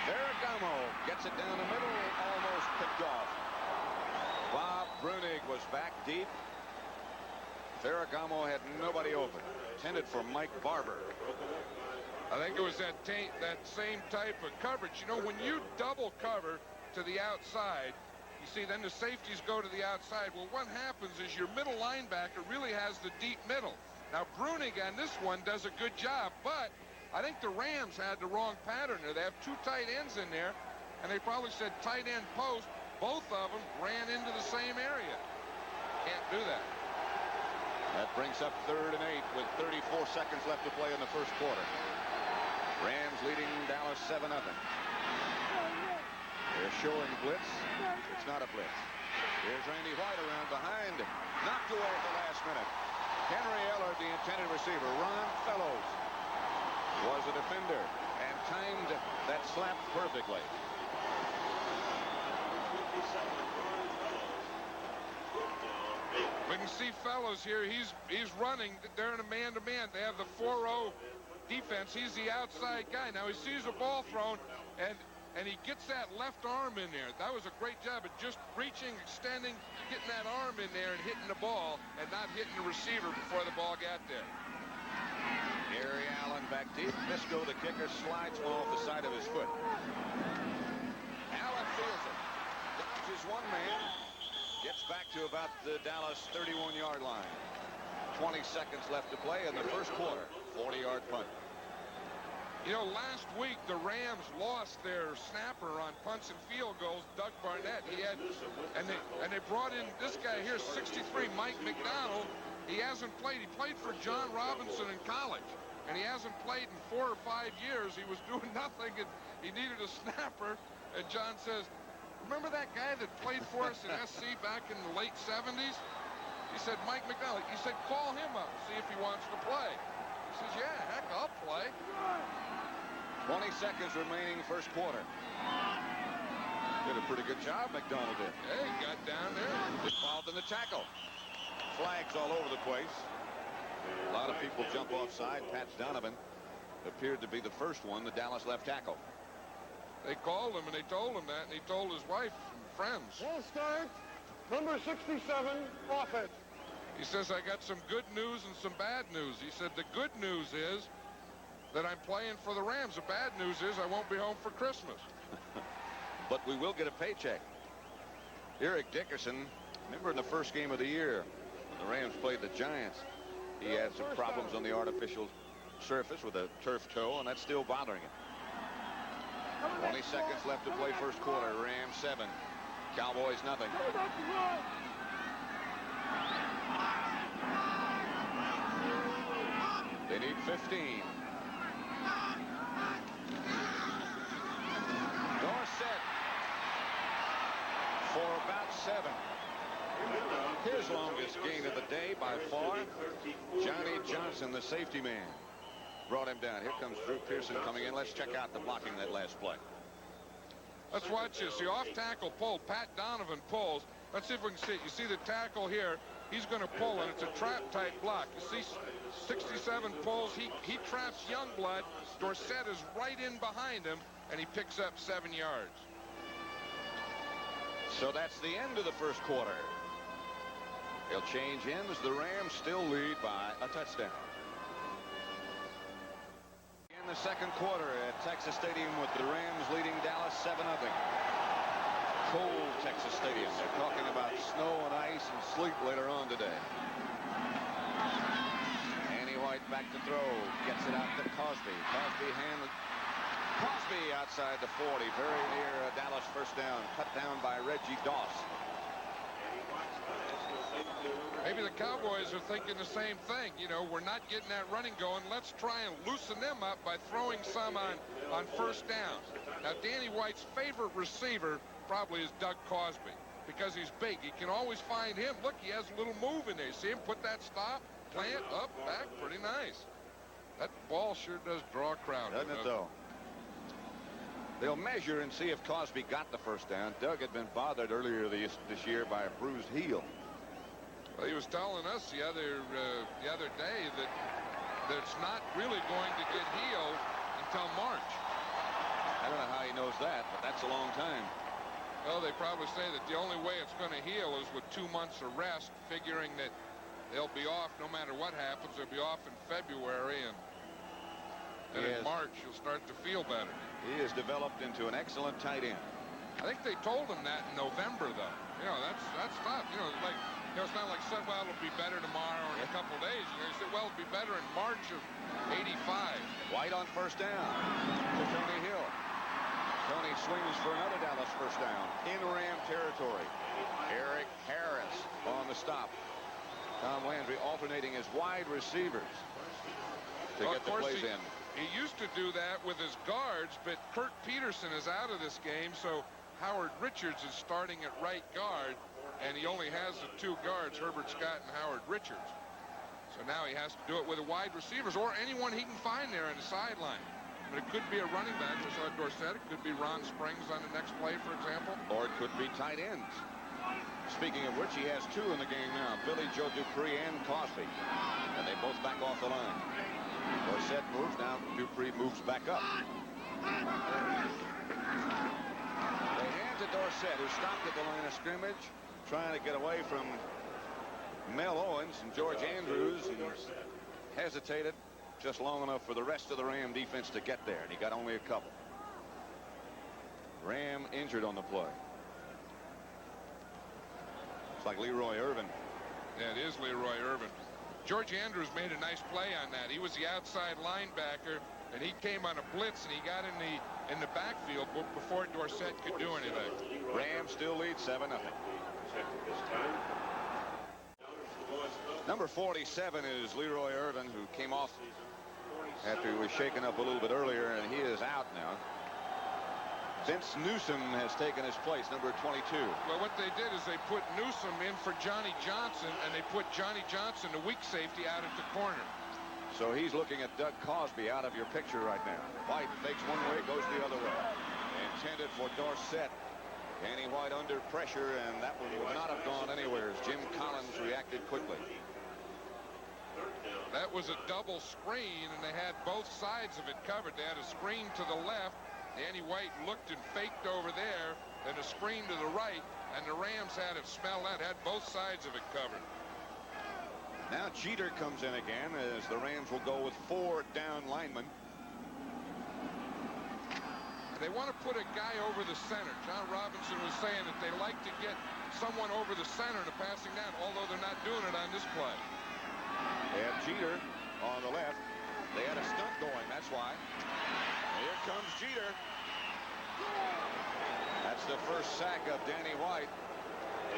Ferragamo gets it down the middle, almost picked off. Bob Brunig was back deep. Ferragamo had nobody open. Intended for Mike Barber.
I think it was that same type of coverage. You know, when you double cover to the outside, you see, then the safeties go to the outside. Well, what happens is your middle linebacker really has the deep middle. Now, Brunig on this one does a good job, but I think the Rams had the wrong pattern there. They have two tight ends in there, and they probably said tight end post. Both of them ran into the same area. Can't do that.
That brings up 3rd and 8 with 34 seconds left to play in the first quarter. Rams leading Dallas 7-0. They're showing blitz. It's not a blitz. Here's Randy White around behind. Knocked away at the last minute. Henry Ellard, the intended receiver. Ron Fellows was a defender and timed that slap perfectly.
We can see Fellows here. He's running. They're in a man-to-man. They have the 4-0 defense. He's the outside guy. Now he sees a ball thrown, and he gets that left arm in there. That was a great job of just reaching, extending, getting that arm in there and hitting the ball and not hitting the receiver before the ball got there.
Gary Allen back deep. Misco, the kicker, slides one off the side of his foot. Allen feels it. Dodges one man. Gets back to about the Dallas 31-yard line. 20 seconds left to play in the first quarter. 40-yard punt.
You know, last week the Rams lost their snapper on punts and field goals, Doug Barnett. And they brought in this guy here, 63, Mike McDonald. He hasn't played. He played for John Robinson in college, and he hasn't played in 4 or 5 years. He was doing nothing, and he needed a snapper. And John says, "Remember that guy that played for us in SC back in the late 70s?" He said, "Mike McDonald." He said, "Call him up, see if he wants to play." He says, "Yeah, heck, I'll play."
20 seconds remaining first quarter. Did a pretty good job, McDonald did.
Yeah, he got down there.
Involved in the tackle. Flags all over the place. A lot of people jump offside. Pat Donovan appeared to be the first one, the Dallas left tackle.
They called him, and they told him that, and he told his wife and friends.
Ball start. Number 67, offense.
He says, "I got some good news and some bad news." He said, "The good news is that I'm playing for the Rams. The bad news is I won't be home for Christmas."
But we will get a paycheck. Eric Dickerson, remember in the first game of the year, when the Rams played the Giants, he had some problems on the artificial surface with a turf toe, and that's still bothering him. 20 seconds left to play first quarter. Rams 7. Cowboys nothing. They need 15. Dorsett for about 7. His longest gain of the day by far. Johnny Johnson, the safety man, brought him down. Here comes Drew Pearson coming in. Let's check out the blocking that last play.
Let's watch this. The off-tackle pull. Pat Donovan pulls. Let's see if we can see it. You see the tackle here. He's going to pull, and it's a trap-type block. You see 67 pulls. He traps Youngblood. Dorsett is right in behind him, and he picks up 7 yards.
So that's the end of the first quarter. They'll change ends. The Rams still lead by a touchdown. In the second quarter at Texas Stadium with the Rams leading Dallas 7-0. Cold Texas Stadium. They're talking about snow and ice and sleet later on today. Annie White back to throw. Gets it out to Cosby. Cosby outside the 40. Very near a Dallas first down. Cut down by Reggie Doss.
Maybe the Cowboys are thinking the same thing. You know, we're not getting that running going. Let's try and loosen them up by throwing some on first downs. Now, Danny White's favorite receiver probably is Doug Cosby because he's big. He can always find him. Look, he has a little move in there. See him put that stop, plant, up, back. Pretty nice. That ball sure does draw a crowd.
Doesn't it, though? They'll measure and see if Cosby got the first down. Doug had been bothered earlier this year by a bruised heel.
Well, he was telling us the other day that it's not really going to get healed until March.
I don't know how he knows that, but that's a long time.
Well, they probably say that the only way it's going to heal is with 2 months of rest, figuring that they'll be off no matter what happens. They'll be off in February, and in March you'll start to feel better.
He has developed into an excellent tight end.
I think they told him that in November, though. You know, that's tough. You know, like, you know, it's not like said, well, it'll be better tomorrow or in a couple of days. You know, he said, well, it'll be better in March of '85.
White on first down to Tony Hill. Tony swings for another Dallas first down in Ram territory. Eric Harris on the stop. Tom Landry alternating his wide receivers to get the plays in.
He used to do that with his guards, but Kurt Peterson is out of this game, so Howard Richards is starting at right guard, and he only has the 2 guards, Herbert Scott and Howard Richards. So now he has to do it with the wide receivers or anyone he can find there in the sideline. But it could be a running back, just like Dorsett. It could be Ron Springs on the next play, for example.
Or it could be tight ends. Speaking of which, he has 2 in the game now, Billy Joe Dupree and Cosby. And they both back off the line. Dorsett moves, now Dupree moves back up. They hand to Dorsett, who stopped at the line of scrimmage, trying to get away from Mel Owens and George Andrews, and hesitated just long enough for the rest of the Ram defense to get there, and he got only a couple. Ram injured on the play. It's like Leroy Irvin.
Yeah, it is Leroy Irvin. George Andrews made a nice play on that. He was the outside linebacker, and he came on a blitz, and he got in the backfield before Dorsett could do anything.
Rams still lead 7-0. Number 47 is Leroy Irvin, who came off after he was shaken up a little bit earlier, and he is out now. Vince Newsom has taken his place, number 22.
Well, what they did is they put Newsom in for Johnny Johnson, and they put Johnny Johnson, the weak safety, out at the corner.
So he's looking at Doug Cosby out of your picture right now. White fakes one way, goes the other way. Intended for Dorsett. Danny White under pressure, and that one would not have gone anywhere as Jim Collins reacted quickly.
That was a double screen, and they had both sides of it covered. They had a screen to the left. Danny White looked and faked over there, and a screen to the right, and the Rams had it smelled out, had both sides of it covered.
Now Jeter comes in again as the Rams will go with 4 down linemen.
They want to put a guy over the center. John Robinson was saying that they like to get someone over the center to passing down, although they're not doing it on this play.
They have Jeter on the left. They had a stunt going, that's why. Here comes Jeter. That's the first sack of Danny White.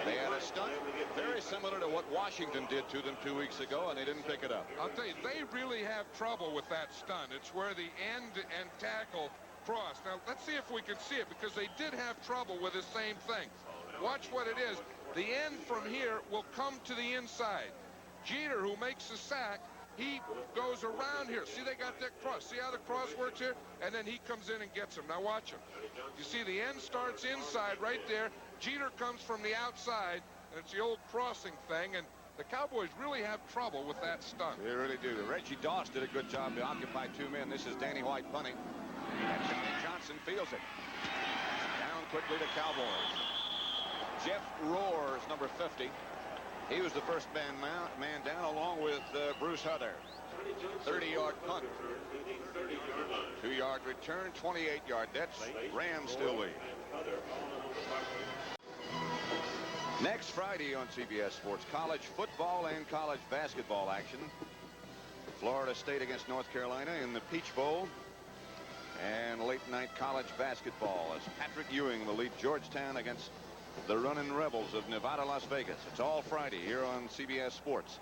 They had a stunt very similar to what Washington did to them 2 weeks ago, and they didn't pick it up.
I'll tell you, they really have trouble with that stunt. It's where the end and tackle cross. Now, let's see if we can see it, because they did have trouble with the same thing. Watch what it is. The end from here will come to the inside. Jeter, who makes the sack, he goes around here. See, they got that cross. See how the cross works here? And then he comes in and gets him. Now watch him. You see the end starts inside right there. Jeter comes from the outside, and it's the old crossing thing. And the Cowboys really have trouble with that stunt.
They really do. Reggie Doss did a good job to occupy 2 men. This is Danny White punting. And Johnny Johnson feels it. Down quickly to Cowboys. Jeff Roars, number 50. He was the first man down, along with Bruce Huther. 30-yard punt. 2-yard return, 28-yard. That's Rams still lead. Next Friday on CBS Sports, college football and college basketball action. Florida State against North Carolina in the Peach Bowl. And late night college basketball as Patrick Ewing will lead Georgetown against the running Rebels of Nevada, Las Vegas. It's all Friday here on CBS Sports.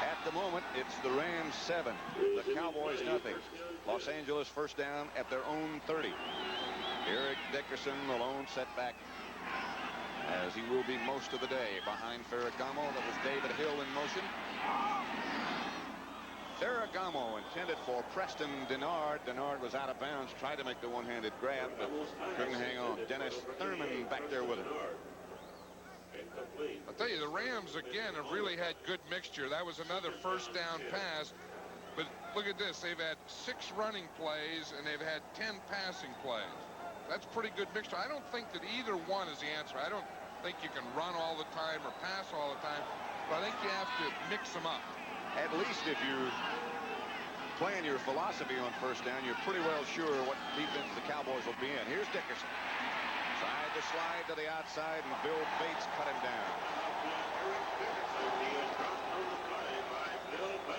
At the moment, it's the Rams 7, the Cowboys nothing. Los Angeles first down at their own 30. Eric Dickerson, the lone setback, as he will be most of the day behind Ferragamo. That was David Hill in motion. Ferragamo intended for Preston Denard. Denard was out of bounds, tried to make the one-handed grab, but couldn't hang on. Dennis Thurman back there with him.
I'll tell you, the Rams, again, have really had good mixture. That was another first down pass. But look at this. They've had 6 running plays, and they've had 10 passing plays. That's pretty good mixture. I don't think that either one is the answer. I don't think you can run all the time or pass all the time. But I think you have to mix them up.
At least if you're playing your philosophy on first down, you're pretty well sure what defense the Cowboys will be in. Here's Dickerson. Tried to slide to the outside, and Bill Bates cut him down.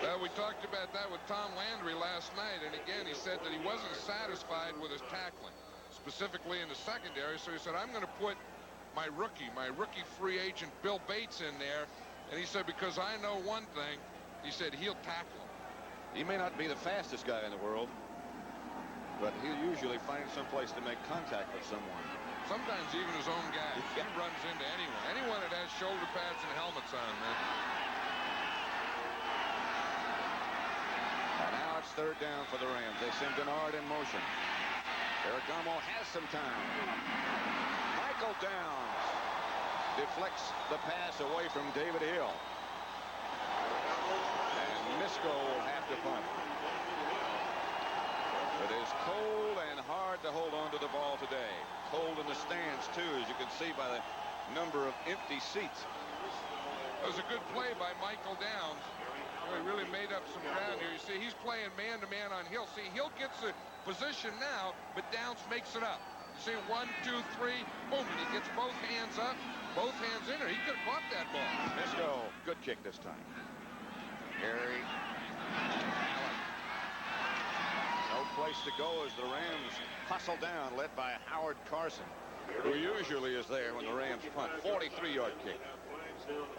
Well, we talked about that with Tom Landry last night, and again, he said that he wasn't satisfied with his tackling, specifically in the secondary, so he said, I'm going to put my rookie free agent Bill Bates in there, and he said, because I know one thing, he said he'll tackle him.
He may not be the fastest guy in the world, but he'll usually find some place to make contact with someone.
Sometimes even his own guys. He runs into anyone. Anyone that has shoulder pads and helmets on, man.
And now it's third down for the Rams. They send Denard in motion. Ferragamo has some time. Michael Downs deflects the pass away from David Hill. And Misco will have to punt. It is cold and hard to hold on to the ball today. Cold in the stands, too, as you can see by the number of empty seats.
It was a good play by Michael Downs. He really made up some ground here. You see, he's playing man-to-man on Hill. See, Hill gets the position now, but Downs makes it up. You see, 1, 2, 3, boom, and he gets both hands up, both hands in there. He could have caught that ball.
Misco, good kick this time. Harry Allen. No place to go as the Rams hustle down, led by Howard Carson, who usually is there when the Rams punt. 43-yard kick.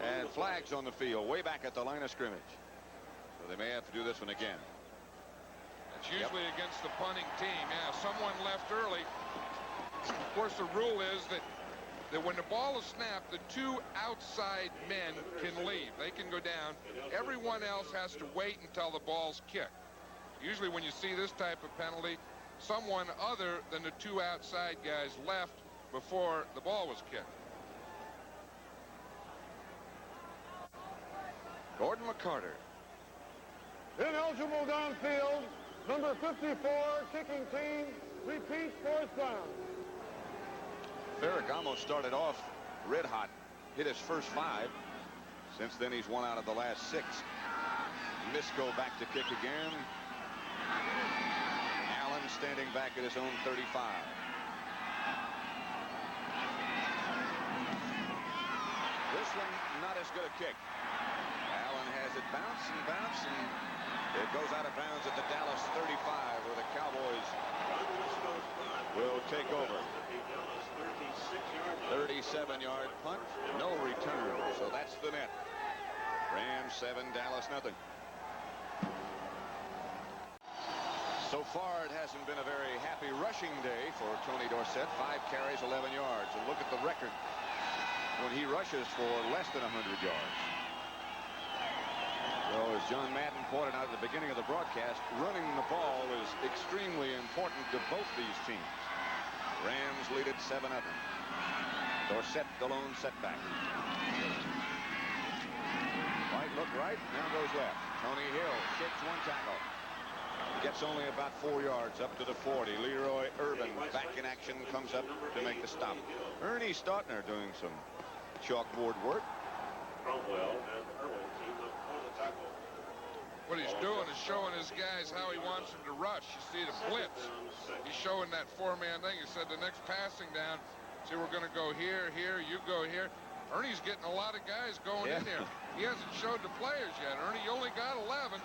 And flags on the field, way back at the line of scrimmage. So they may have to do this one again.
It's usually against the punting team. Yeah, someone left early. Of course, the rule is that when the ball is snapped, the 2 outside men can leave. They can go down. Everyone else has to wait until the ball's kicked. Usually when you see this type of penalty, someone other than the 2 outside guys left before the ball was kicked.
Gordon McCarter.
Ineligible downfield. Number 54, kicking team, repeats 4th down.
Ferragamo started off red hot, hit his first 5. Since then, he's 1 out of the last 6. Misco back to kick again. Allen standing back at his own 35. This one, not as good a kick. Allen has it bounce, and it goes out of bounds at the Dallas 35, where the Cowboys will take over. 37-yard punt, no return, so that's the net. Rams 7, Dallas nothing. So far, it hasn't been a very happy rushing day for Tony Dorsett. 5 carries, 11 yards. And look at the record when he rushes for less than 100 yards. So as John Madden pointed out at the beginning of the broadcast, running the ball is extremely important to both these teams. Rams lead it 7-0. Dorsett, the lone setback. Right, look right, now goes left. Tony Hill shakes 1 tackle. Gets only about 4 yards up to the 40. Leroy Irvin back in action, comes up to make the stop. Ernie Stautner doing some chalkboard work.
What he's doing is showing his guys how he wants them to rush. You see the blitz. He's showing that 4-man thing. He said the next passing down, see, we're going to go here, here, you go here. Ernie's getting a lot of guys going in there. He hasn't showed the players yet. Ernie, you only got 11.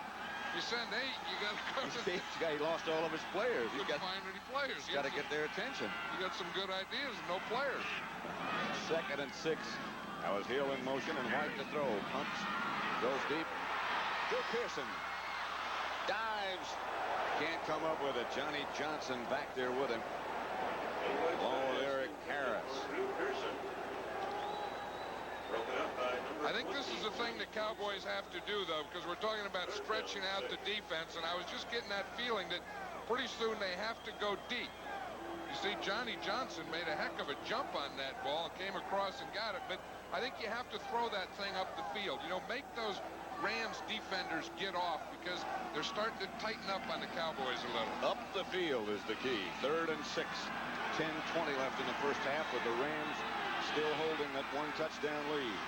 You send 8, you got to go to
He lost all of his players.
He couldn't find any players.
He's got to get their attention.
You got some good ideas and no players.
2nd and 6. That was Hill in motion and White to throw. Punts, goes deep. Joe Pearson dives. Can't come up with it. Johnny Johnson back there with him. Along with Eric Harris.
I think this is the thing the Cowboys have to to do, though, because we're talking about stretching out the defense, and I was just getting that feeling that pretty soon they have to go deep. You see, Johnny Johnson made a heck of a jump on that ball and came across and got it, but I think you have to throw that thing up the field. You know, make those Rams defenders get off, because they're starting to tighten up on the Cowboys a little.
Up the field is the key. 3rd and 6. 10:20 left in the first half, with the Rams still holding that 1 touchdown lead.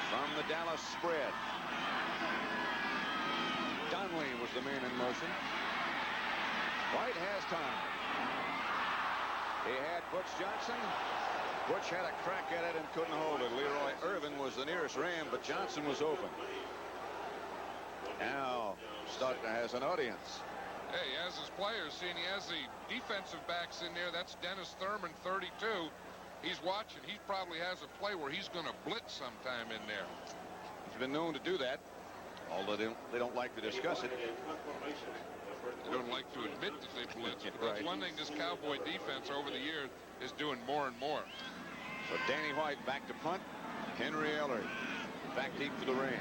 From the Dallas spread, Donnelly was the man in motion. White has time. He had Butch Johnson. Butch had a crack at it and couldn't hold it. Leroy Irvin was the nearest Ram, but Johnson was open. Now Stutner has an audience.
Hey, he has his players. See, and he has the defensive backs in there. That's Dennis Thurman, 32. He's watching. He probably has a play where he's going to blitz sometime in there.
He's been known to do that, although they don't like to discuss it.
They don't like to admit that they blitz. But that's one thing this Cowboy defense over the years is doing more and more.
So Danny White back to punt. Henry Eller back deep for the Rams.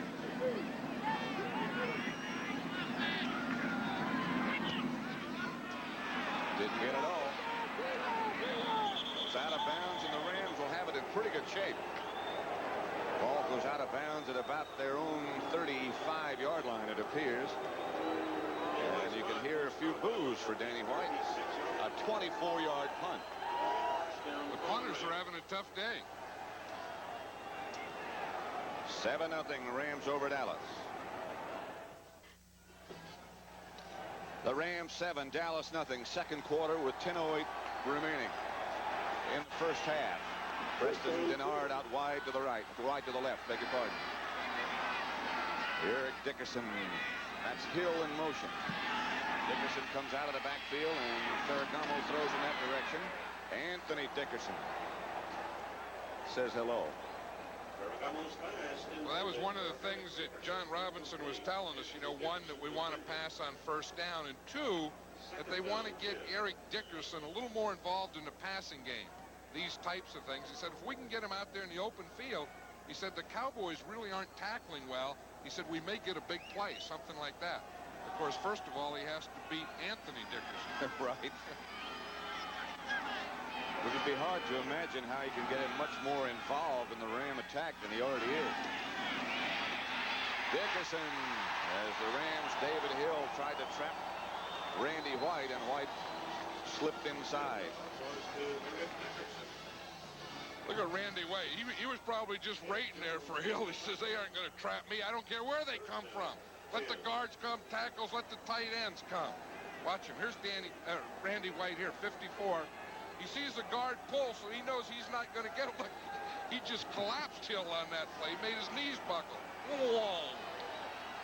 Didn't get it all. It's out of bounds, and the Rams will have it in pretty good shape. Ball goes out of bounds at about their own 35-yard line, it appears. And you can hear a few boos for Danny White. A 24-yard punt.
The punters are having a tough day.
7-0 Rams over Dallas. The Rams 7, Dallas nothing. Second quarter with 10:08 remaining in the first half. Preston Denard out wide to the right, wide to the left, beg your pardon. Eric Dickerson, that's Hill in motion. Dickerson comes out of the backfield, and Ferragamo throws in that direction. Anthony Dickerson says hello.
Well, that was one of the things that John Robinson was telling us. You know, one, that we want to pass on first down, and two, that they want to get Eric Dickerson a little more involved in the passing game. These types of things. He said, if we can get him out there in the open field, he said, the Cowboys really aren't tackling well. He said, we may get a big play, something like that. Of course, first of all, he has to beat Anthony Dickerson.
Right. It would be hard to imagine how he can get him much more involved in the Ram attack than he already is. Dickerson, as the Rams' David Hill tried to trap Randy White, and White slipped inside.
Look at Randy White. He was probably just waiting there for Hill. He says, they aren't going to trap me. I don't care where they come from. Let the guards come, tackles, let the tight ends come. Watch him. Here's Randy White here, 54. He sees the guard pull, so he knows he's not going to get it. He just collapsed Hill on that play. He made his knees buckle. Whoa.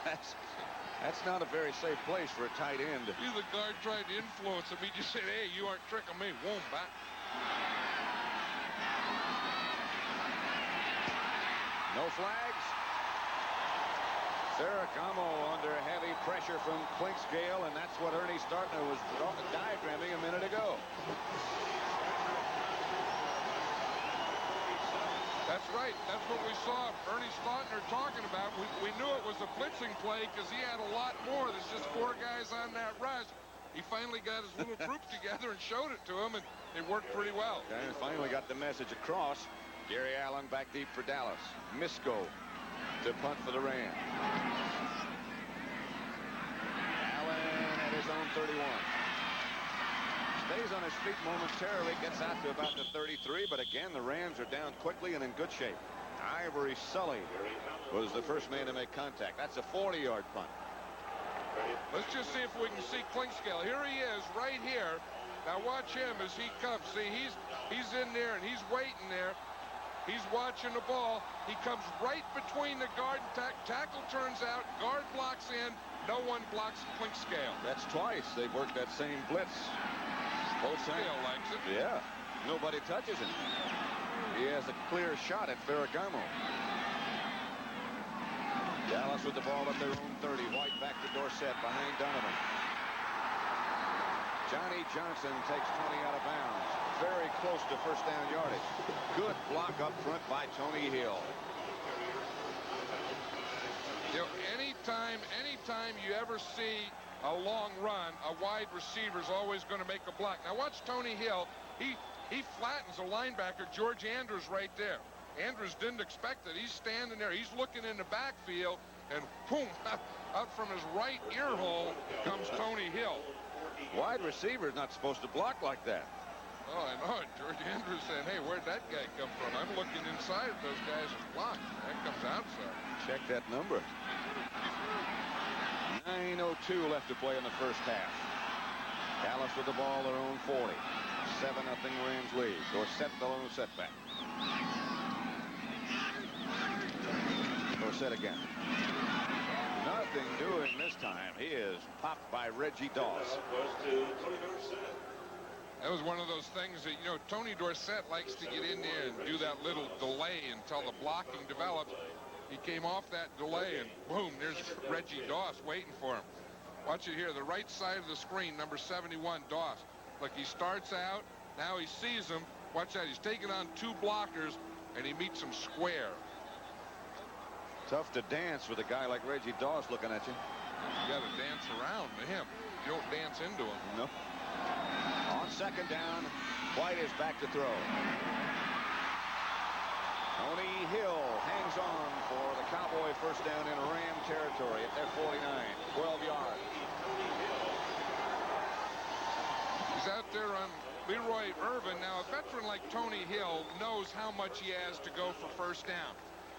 That's not a very safe place for a tight end.
The guard tried to influence him. He just said, hey, you aren't tricking me. Whoa, back.
No flags. Ferragamo under heavy pressure from Clinkscale, and that's what Ernie Startner was diagramming a minute ago.
That's right. That's what we saw Ernie Startner talking about. We knew it was a blitzing play because he had a lot more. There's just 4 guys on that rush. He finally got his little group together and showed it to him, and it worked pretty well.
And finally got the message across. Gary Allen back deep for Dallas. Misco to punt for the Rams. Allen at his own 31. Stays on his feet momentarily, gets out to about the 33, but again, the Rams are down quickly and in good shape. Ivory Sully was the first man to make contact. That's a 40-yard punt.
Let's just see if we can see Clinkscale. Here he is, right here. Now watch him as he comes. See, he's in there, and he's waiting there. He's watching the ball. He comes right between the guard and tackle turns out. Guard blocks in. No one blocks Clinkscale.
That's twice they've worked that same blitz. Both
Scale likes it.
Yeah. Nobody touches him. He has a clear shot at Ferragamo. Dallas with the ball at their own 30. White back to Dorsett behind Donovan. Johnny Johnson takes 20 out of bounds. Very close to first down yardage. Good block up front by Tony Hill.
You know, anytime you ever see a long run, a wide receiver's always going to make a block. Now watch Tony Hill. He flattens a linebacker, George Andrews, right there. Andrews didn't expect it. He's standing there. He's looking in the backfield, and boom, out from his right ear hole comes Tony Hill.
Wide receiver's not supposed to block like that.
Oh, I know it. George Andrews saying, hey, where'd that guy come from? I'm looking inside at those guys' block. That comes outside.
Check that number. 9:02 left to play in the first half. Dallas with the ball, their own 40. 7-0 Rams lead. Dorsett the lone setback. Dorsett again. Nothing doing this time. He is popped by Reggie Doss.
That was one of those things that, you know, Tony Dorsett likes to get in there and do that little delay until the blocking develops. He came off that delay, and boom, there's Reggie Doss waiting for him. Watch it here, the right side of the screen, number 71, Doss. Look, he starts out, now he sees him. Watch that, he's taking on 2 blockers, and he meets him square.
Tough to dance with a guy like Reggie Doss looking at you.
You got to dance around to him. You don't dance into him.
No. On second down, White is back to throw. Tony Hill hangs on for the Cowboy first down in Ram territory at their 49, 12 yards.
He's out there on Leroy Irvin. Now, a veteran like Tony Hill knows how much he has to go for first down.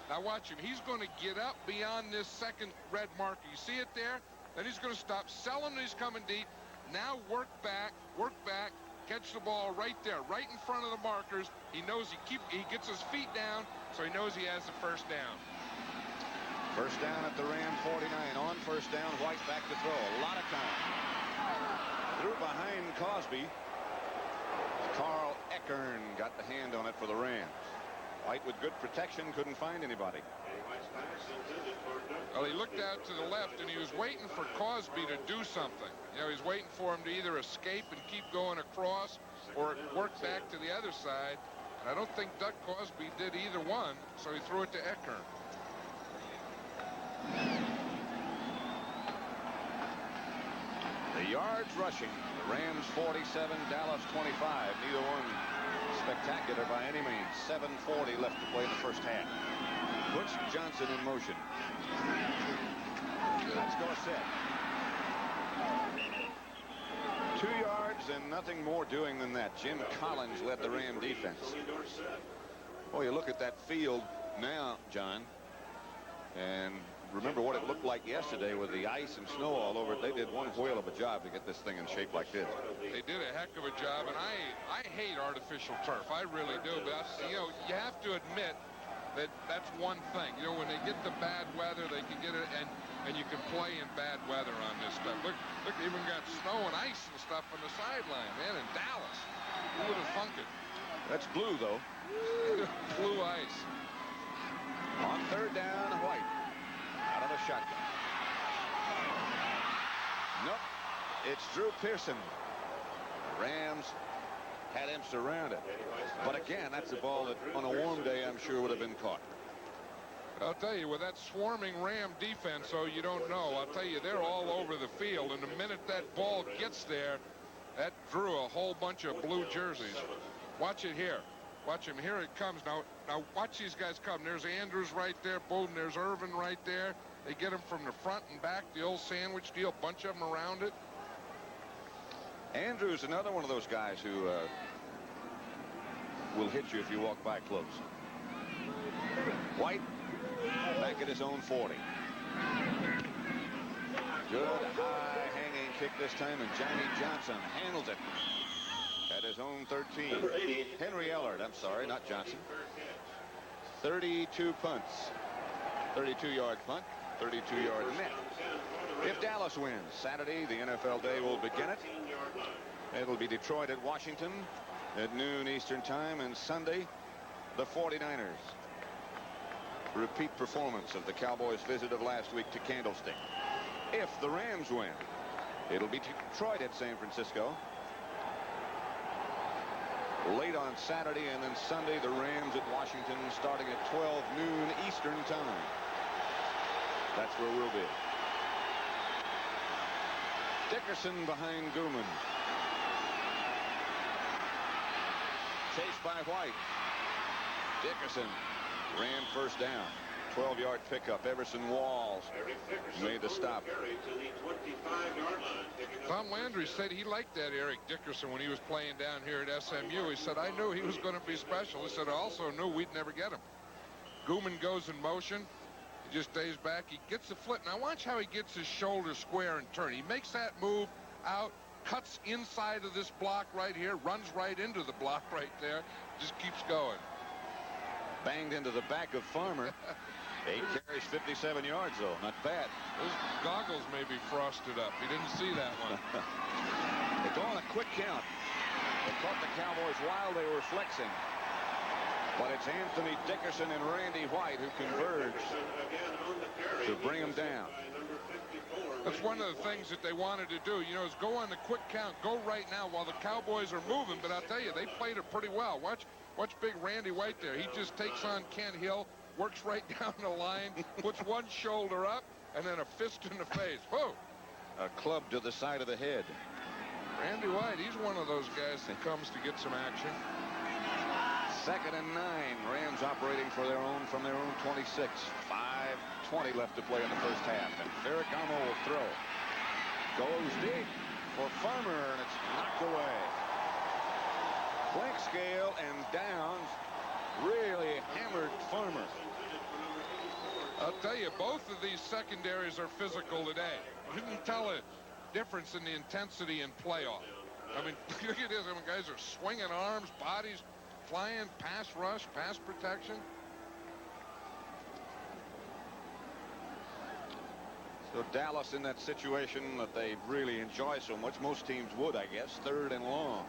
Now, watch him. He's going to get up beyond this second red marker. You see it there? Then he's going to stop. Sell him. He's coming deep. Now work back, catch the ball right there, right in front of the markers. He knows he gets his feet down, so he knows he has the first down.
First down at the Ram 49. On first down, White back to throw. A lot of time. Threw behind Cosby. Carl Eckern got the hand on it for the Rams. White with good protection, couldn't find anybody.
Well, he looked out to the left, and he was waiting for Cosby to do something. You know, he's waiting for him to either escape and keep going across or work back to the other side. And I don't think Doug Cosby did either one, so he threw it to Eckern.
The yards rushing. Rams 47, Dallas 25. Neither one spectacular by any means. 7:40 left to play in the first half. Butch Johnson in motion. That's Dorsett. 2 yards and nothing more doing than that. Jim Collins led the Ram defense. Boy, you look at that field now, John, and remember what it looked like yesterday with the ice and snow all over it. They did one whale of a job to get this thing in shape like this.
They did a heck of a job, and I hate artificial turf. I really do. But, you know, you have to admit that that's one thing. You know, when they get the bad weather, they can get it, and you can play in bad weather on this stuff. Look, they even got snow and ice and stuff on the sideline, man, in Dallas. Who would have thunk it?
That's blue, though.
Blue ice.
On third down, White. Out of the shotgun. Nope. It's Drew Pearson. The Rams had him surrounded. But again, that's a ball that on a warm day I'm sure would have been caught.
I'll tell you, with that swarming Ram defense, so you don't know, I'll tell you, they're all over the field. And the minute that ball gets there, that drew a whole bunch of blue jerseys. Watch it here. Watch him. Here it comes. Now watch these guys come. There's Andrews right there. Boom. There's Irvin right there. They get him from the front and back, the old sandwich deal, bunch of them around it.
Andrews, another one of those guys who will hit you if you walk by close. White back at his own 40. Good high hanging kick this time, and Johnny Johnson handles it at his own 13. Henry Ellard, I'm sorry, not Johnson. 32 punts. 32-yard punt, 32-yard net. If Dallas wins Saturday, the NFL day will begin it. It'll be Detroit at Washington at noon Eastern time, and Sunday, the 49ers. Repeat performance of the Cowboys' visit of last week to Candlestick. If the Rams win, it'll be Detroit at San Francisco late on Saturday, and then Sunday the Rams at Washington starting at 12 noon Eastern time. That's where we'll be. Dickerson behind Gooman. Chased by White. Dickerson ran first down. 12-yard pickup. Everson Walls made the stop.
Tom Landry said he liked that Eric Dickerson when he was playing down here at SMU. He said, I knew he was going to be special. He said, I also knew we'd never get him. Gooman goes in motion. He just stays back. He gets the flip. Now watch how he gets his shoulder square and turn. He makes that move out, cuts inside of this block right here, runs right into the block right there, just keeps going.
Banged into the back of Farmer. 8 carries, 57 yards, though. Not bad.
Those goggles may be frosted up. He didn't see that one.
They go on a quick count. They caught the Cowboys while they were flexing. But it's Anthony Dickerson and Randy White who converge to bring them down.
That's one of the things that they wanted to do, you know, is go on the quick count, go right now while the Cowboys are moving. But I'll tell you, they played it pretty well. Watch big Randy White there. He just takes on Kent Hill, works right down the line, puts one shoulder up, and then a fist in the face. Whoa!
A club to the side of the head.
Randy White, he's one of those guys that comes to get some action.
2nd and 9. Rams operating from their own 26. 5:20 left to play in the first half. And Ferragamo will throw. Goes deep for Farmer, and it's knocked away. Clinkscale and Downs really hammered Farmer.
I'll tell you, both of these secondaries are physical today. You can tell a difference in the intensity in playoff. I mean, look at this. I mean, guys are swinging arms, bodies flying, pass rush, pass protection.
So Dallas in that situation that they really enjoy so much. Most teams would, I guess. 3rd and long.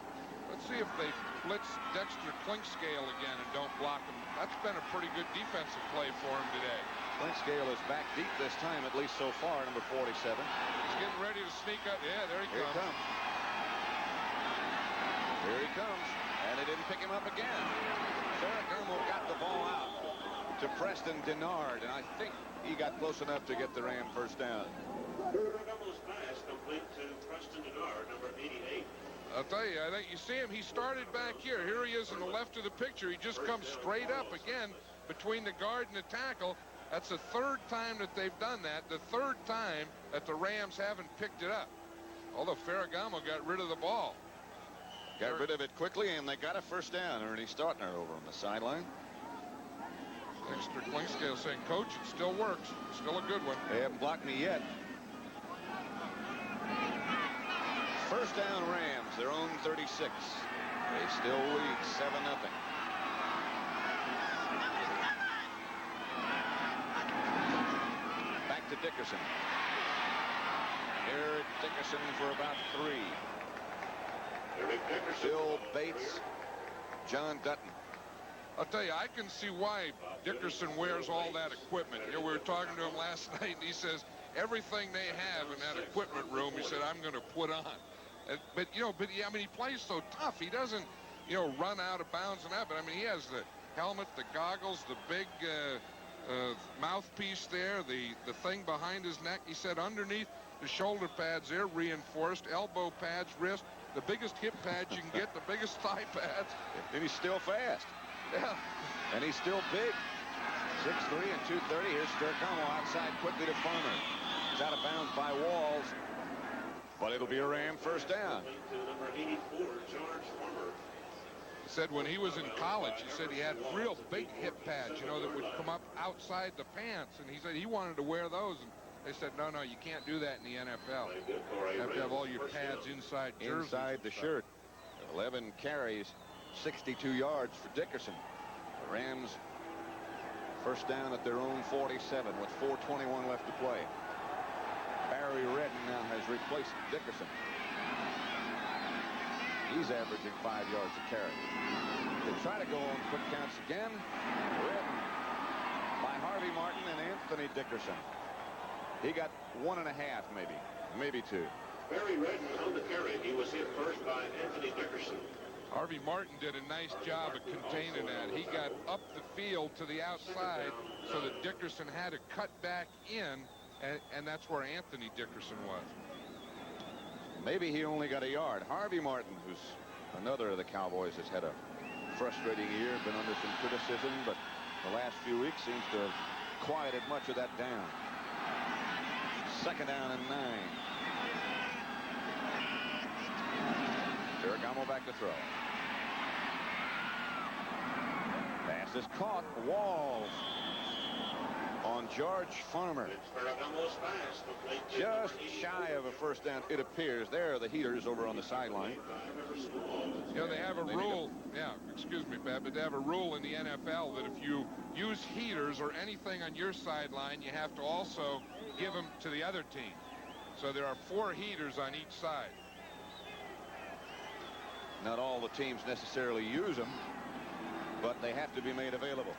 Let's see if they blitz Dexter Clinkscale again and don't block him. That's been a pretty good defensive play for him today.
Clinkscale is back deep this time, at least so far, number 47.
He's getting ready to sneak up. Yeah, there he
Here
comes.
he comes. Here he comes. And they didn't pick him up again. Ferragamo got the ball out to Preston Denard, and I think he got close enough to get the Ram first down.
Ferragamo's pass complete to Preston Denard, number 88.
I'll tell you, I think you see him. He started back here. Here he is in the left of the picture. He just comes straight up again between the guard and the tackle. That's the 3rd time that they've done that. The 3rd time that the Rams haven't picked it up. Although Ferragamo got rid of the ball.
Got rid of it quickly, and they got a first down. Ernie Stautner over on the sideline.
Dexter Clinkscale saying, Coach, it still works. Still a good one.
They haven't blocked me yet. First down Rams, their own 36. They still lead 7-0. Back to Dickerson. Eric Dickerson for about 3. Bill Bates, John Dutton.
I'll tell you, I can see why Dickerson wears all that equipment. You know, we were talking to him last night, and he says everything they have in that equipment room, he said, I'm going to put on. But I mean, he plays so tough. He doesn't, run out of bounds and that. But I mean, he has the helmet, the goggles, the big mouthpiece there, the thing behind his neck. He said underneath the shoulder pads there, reinforced, elbow pads, wrist, the biggest hip pads you can get, the biggest thigh pads.
And he's still fast.
Yeah.
And he's still big. 6'3" and 230. Here's Ferragamo outside quickly to Farmer. He's out of bounds by Walls. But it'll be a Ram first down.
Number 84, George Farmer.
He said when he was in college, he said he had real big hip pads, that would come up outside the pants. And he said he wanted to wear those. And they said, no, you can't do that in the NFL. You have to have all your pads inside jerseys.
Inside the shirt. 11 carries, 62 yards for Dickerson. The Rams first down at their own 47 with 4:21 left to play. Barry Redden now has replaced Dickerson. He's averaging 5 yards a carry. They try to go on quick counts again. Redden by Harvey Martin and Anthony Dickerson. He got 1.5, maybe 2.
Barry Redden on the carry. He was hit first by Anthony Dickerson.
Harvey Martin did a nice job of containing that. He got up the field to the outside so that Dickerson had to cut back in and that's where Anthony Dickerson was.
Maybe he only got a yard. Harvey Martin, who's another of the Cowboys, has had a frustrating year, been under some criticism, but the last few weeks seems to have quieted much of that down. Second down and 9. Ferragamo back to throw. Pass is caught. Walls on George Farmer. Just shy of a first down, it appears. There are the heaters over on the sideline.
You know, they have a rule. Yeah, excuse me, Pat, but they have a rule in the NFL that if you use heaters or anything on your sideline, you have to also give them to the other team. So there are 4 heaters on each side.
Not all the teams necessarily use them, but they have to be made available.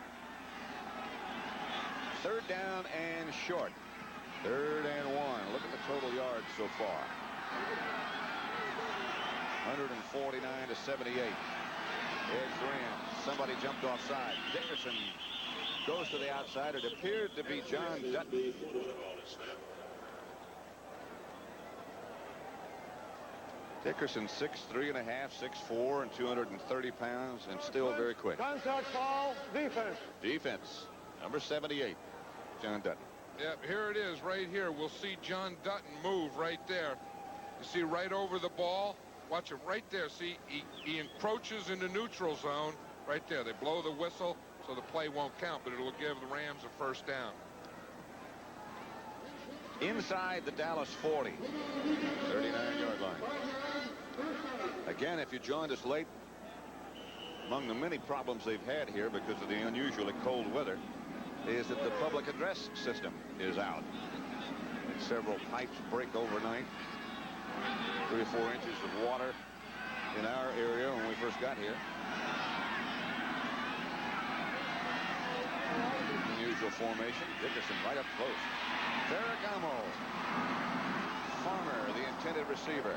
Third down and short. 3rd and 1. Look at the total yards so far. 149 to 78. Edge Rams. Somebody jumped offside. Dickerson goes to the outside. It appeared to be John Dutton. Dickerson 6'3.5", 6'4", and 230 pounds, and still very quick.
Contact foul, defense.
Defense, number 78, John Dutton.
Yep, here it is right here. We'll see John Dutton move right there. You see right over the ball. Watch him right there. See, he encroaches into neutral zone right there. They blow the whistle, so the play won't count, but it'll give the Rams a first down.
Inside the Dallas 40, 39-yard line. Again, if you joined us late, among the many problems they've had here because of the unusually cold weather is that the public address system is out. And several pipes break overnight. 3 or 4 inches of water in our area when we first got here. Unusual formation. Dickerson right up close. Ferragamo. Farmer, the intended receiver.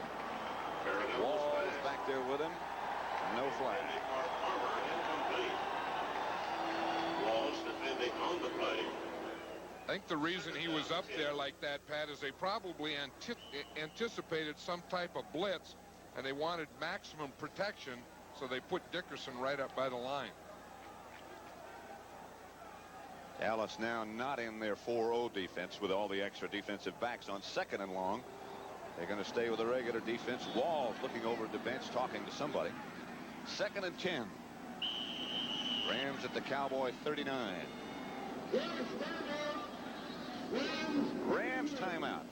Walls back there with him. No flag.
Walls defending on the play.
I think the reason he was up there like that, Pat, is they probably anticipated some type of blitz, and they wanted maximum protection, so they put Dickerson right up by the line.
Dallas now not in their 4-0 defense with all the extra defensive backs on 2nd and long. They're going to stay with the regular defense. Walls looking over at the bench, talking to somebody. 2nd and 10. Rams at the Cowboy 39. Rams timeout.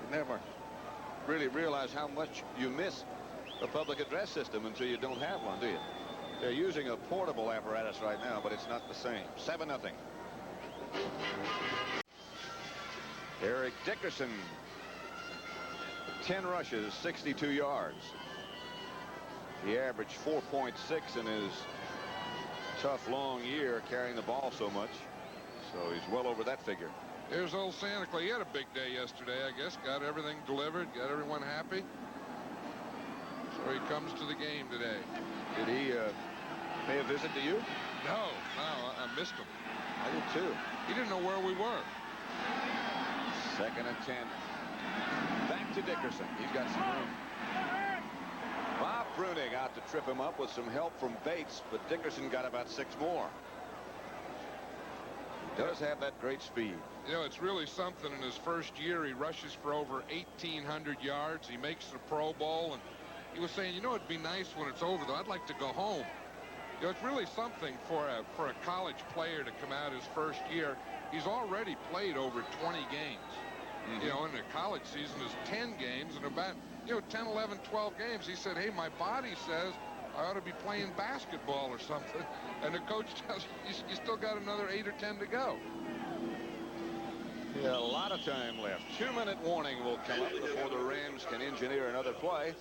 You never really realize how much you miss a public address system until you don't have one, do you? They're using a portable apparatus right now, but it's not the same. 7-0. Eric Dickerson, 10 rushes, 62 yards. He averaged 4.6 in his tough, long year carrying the ball so much. So he's well over that figure.
Here's old Santa Claus. He had a big day yesterday, I guess. Got everything delivered, got everyone happy. So he comes to the game today.
Did he pay a visit to you?
No, I missed him.
I did too.
He didn't know where we were.
2nd and 10. Back to Dickerson. He's got some room. Bob Brunig out to trip him up with some help from Bates, but Dickerson got about 6 more. He does have that great speed.
You know, it's really something. In his first year, he rushes for over 1,800 yards. He makes the Pro Bowl, and he was saying, you know, it'd be nice when it's over, though. I'd like to go home. You know, it's really something for a college player to come out his first year. He's already played over 20 games. You know, and the college season is 10 games, and about, 10, 11, 12 games. He said, hey, my body says I ought to be playing basketball or something. And the coach tells you still got another 8 or 10 to go.
Yeah, a lot of time left. 2-minute warning will come up before the Rams can engineer another play.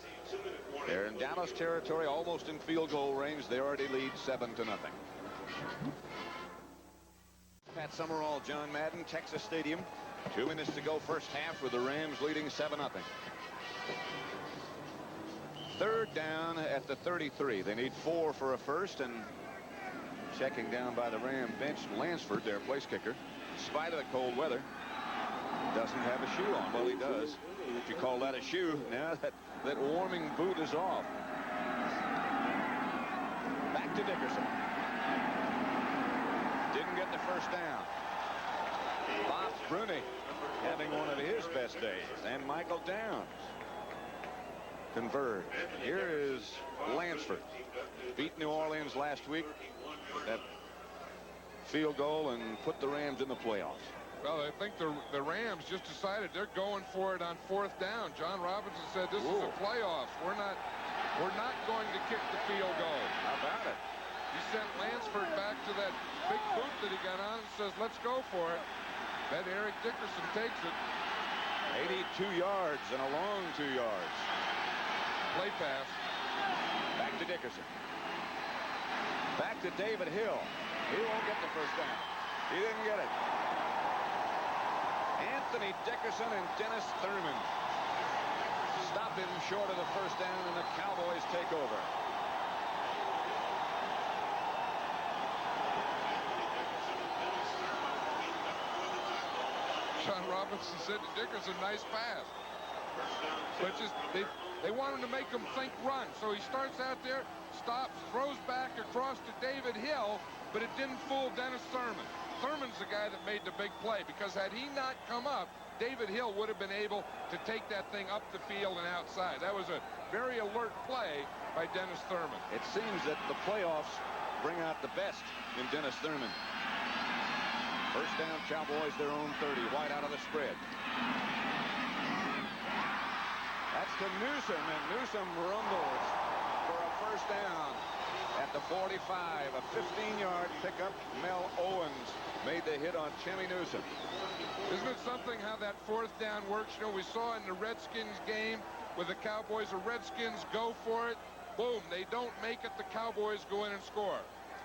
They're in Dallas territory, almost in field goal range. They already lead 7-0. Pat Summerall, John Madden, Texas Stadium. 2 minutes to go first half with the Rams leading 7-0. 3rd down at the 33. They need 4 for a first, and checking down by the Ram bench, Lansford, their place kicker. spite of the cold weather. Doesn't have a shoe on. Well, he does. If you call that a shoe, now that warming boot is off. Back to Dickerson. Didn't get the first down. Bob Bruni having one of his best days. And Michael Downs converge. Here is Lansford. Beat New Orleans last week with that field goal and put the Rams in the playoffs.
Well, I think the Rams just decided they're going for it on 4th down. John Robinson said, this is a playoffs. We're not going to kick the field goal.
How about it?
He sent Lansford back to that big boot that he got on and says, let's go for it. Then Eric Dickerson takes it.
82 yards and a long 2 yards.
Play pass.
Back to Dickerson. Back to David Hill. He won't get the first down. He didn't get it. Anthony Dickerson and Dennis Thurman stop him short of the first down, and the Cowboys take over.
John Robinson said to Dickerson, nice pass. But just they want him to make him think run. So he starts out there, stops, throws back across to David Hill, but it didn't fool Dennis Thurman. Thurman's the guy that made the big play, because had he not come up, David Hill would have been able to take that thing up the field and outside. That was a very alert play by Dennis Thurman.
It seems that the playoffs bring out the best in Dennis Thurman. First down, Cowboys their own 30. White out of the spread. That's to Newsom, and Newsom rumbles for a first down at the 45. A 15-yard pickup. Mel Owens made the hit on Jimmy Newsom.
Isn't it something how that 4th down works? You know, we saw in the Redskins game with the Cowboys, the Redskins go for it. Boom, they don't make it. The Cowboys go in and score.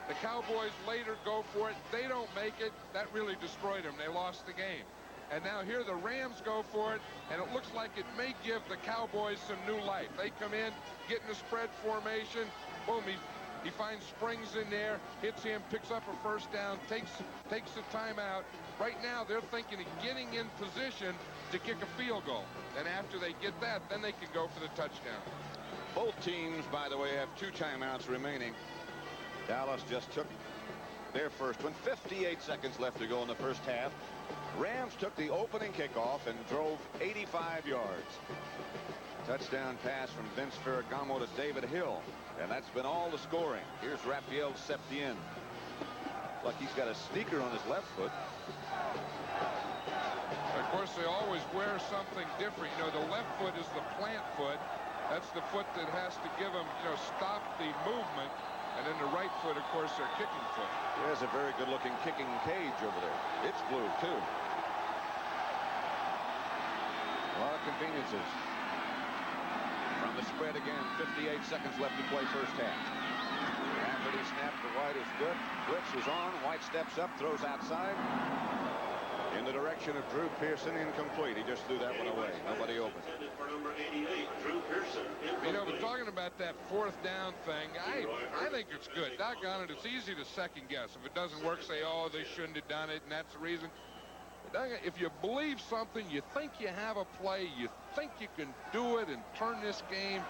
The Cowboys later go for it. They don't make it. That really destroyed them. They lost the game. And now here the Rams go for it, and it looks like it may give the Cowboys some new life. They come in, get in a spread formation. Boom, he finds Springs in there, hits him, picks up a first down, takes the timeout. Right now they're thinking of getting in position to kick a field goal. And after they get that, then they can go for the touchdown.
Both teams, by the way, have 2 timeouts remaining. Dallas just took their first one. 58 seconds left to go in the first half. Rams took the opening kickoff and drove 85 yards. Touchdown pass from Vince Ferragamo to David Hill. And that's been all the scoring. Here's Rafael Septien. Like he's got a sneaker on his left foot.
Of course, they always wear something different. You know, the left foot is the plant foot. That's the foot that has to give them, you know, stop the movement. And then the right foot, of course, their kicking foot.
There's a very good-looking kicking cage over there. It's blue, too. A lot of conveniences. From the spread again, 58 seconds left to play first half. After he snapped, the White is good. Blitz is on. White steps up, throws outside. In the direction of Drew Pearson, incomplete. He just threw that one away. Nobody open.
You know, but talking about that 4th down thing, I think it's good. Doggone it, it's easy to second guess. If it doesn't work, say, oh, they shouldn't have done it, and that's the reason. If you believe something, you think you have a play, you think you can do it and turn this game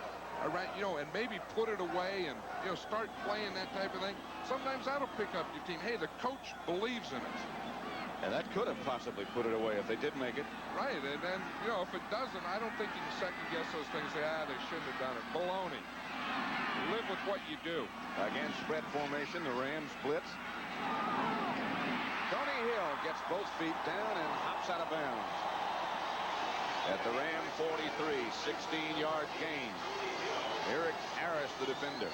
around, you know, and maybe put it away and, you know, start playing that type of thing. Sometimes that'll pick up your team. Hey, the coach believes in it.
And that could have possibly put it away if they did make it.
Right, and then, you know, if it doesn't, I don't think you can second-guess those things. Say, they shouldn't have done it. Baloney. Live with what you do.
Again, spread formation, the Rams blitz. Tony Hill gets both feet down and hops out of bounds. At the Ram 43, 16-yard gain. Eric Harris, the defender.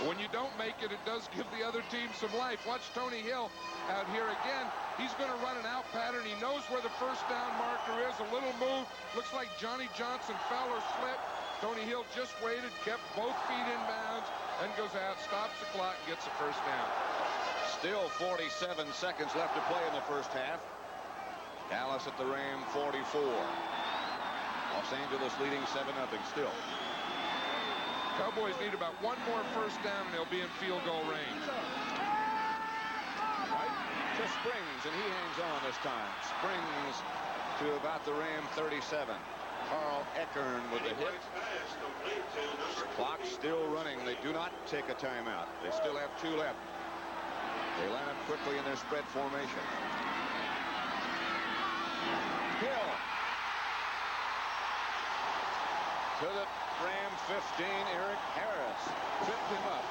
When you don't make it, it does give the other team some life. Watch Tony Hill out here again. He's going to run an out pattern. He knows where the first down marker is. A little move. Looks like Johnny Johnson fell or slipped. Tony Hill just waited, kept both feet in bounds, then goes out, stops the clock, and gets the first down.
Still 47 seconds left to play in the first half. Dallas at the Ram 44. Los Angeles leading 7-0 still.
Cowboys need about one more first down, and they'll be in field goal range.
Right? to Springs, and he hangs on this time. Springs to about the Ram 37. Carl Eckern with the hit. Clock still running. They do not take a timeout. They still have 2 left. They line up quickly in their spread formation. Hill to the Ram 15. Eric Harris tripped him up.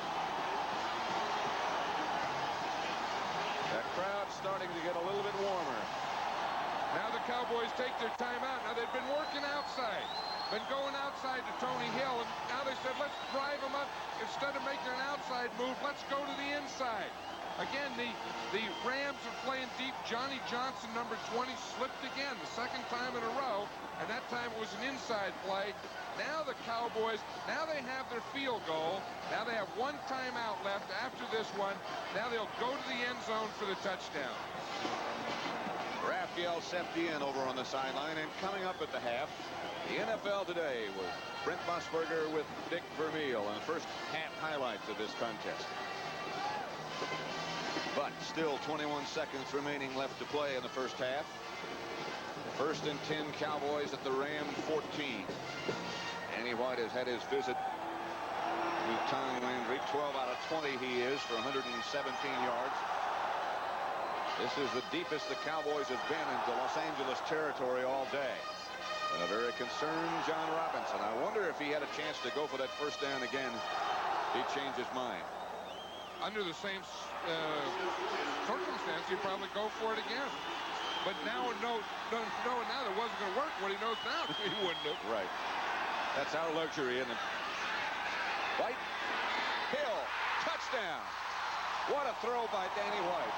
That crowd's starting to get a little bit warmer.
Now the Cowboys take their timeout. Now they've been working outside, been going outside to Tony Hill, and now they said, let's drive him up. Instead of making an outside move, let's go to the inside. Again, the Rams are playing deep. Johnny Johnson, number 20, slipped again, the 2nd time in a row, and that time it was an inside play. Now the Cowboys, now they have their field goal. Now they have 1 timeout left after this one. Now they'll go to the end zone for the touchdown.
Raphael Septien over on the sideline, and coming up at the half, the NFL Today with Brent Musburger with Dick Vermeil and the first half highlights of this contest. But still 21 seconds remaining left to play in the first half. 1st and 10 Cowboys at the Ram 14. Danny White has had his visit to Tom Landry. 12 out of 20 he is for 117 yards. This is the deepest the Cowboys have been into Los Angeles territory all day. And a very concerned John Robinson. I wonder if he had a chance to go for that first down again. He'd change his mind.
Under the same circumstance, he'd probably go for it again. But now, knowing now that wasn't going to work, what he knows now, he wouldn't have.
Right. That's our luxury, isn't it? White, Hill, touchdown. What a throw by Danny White.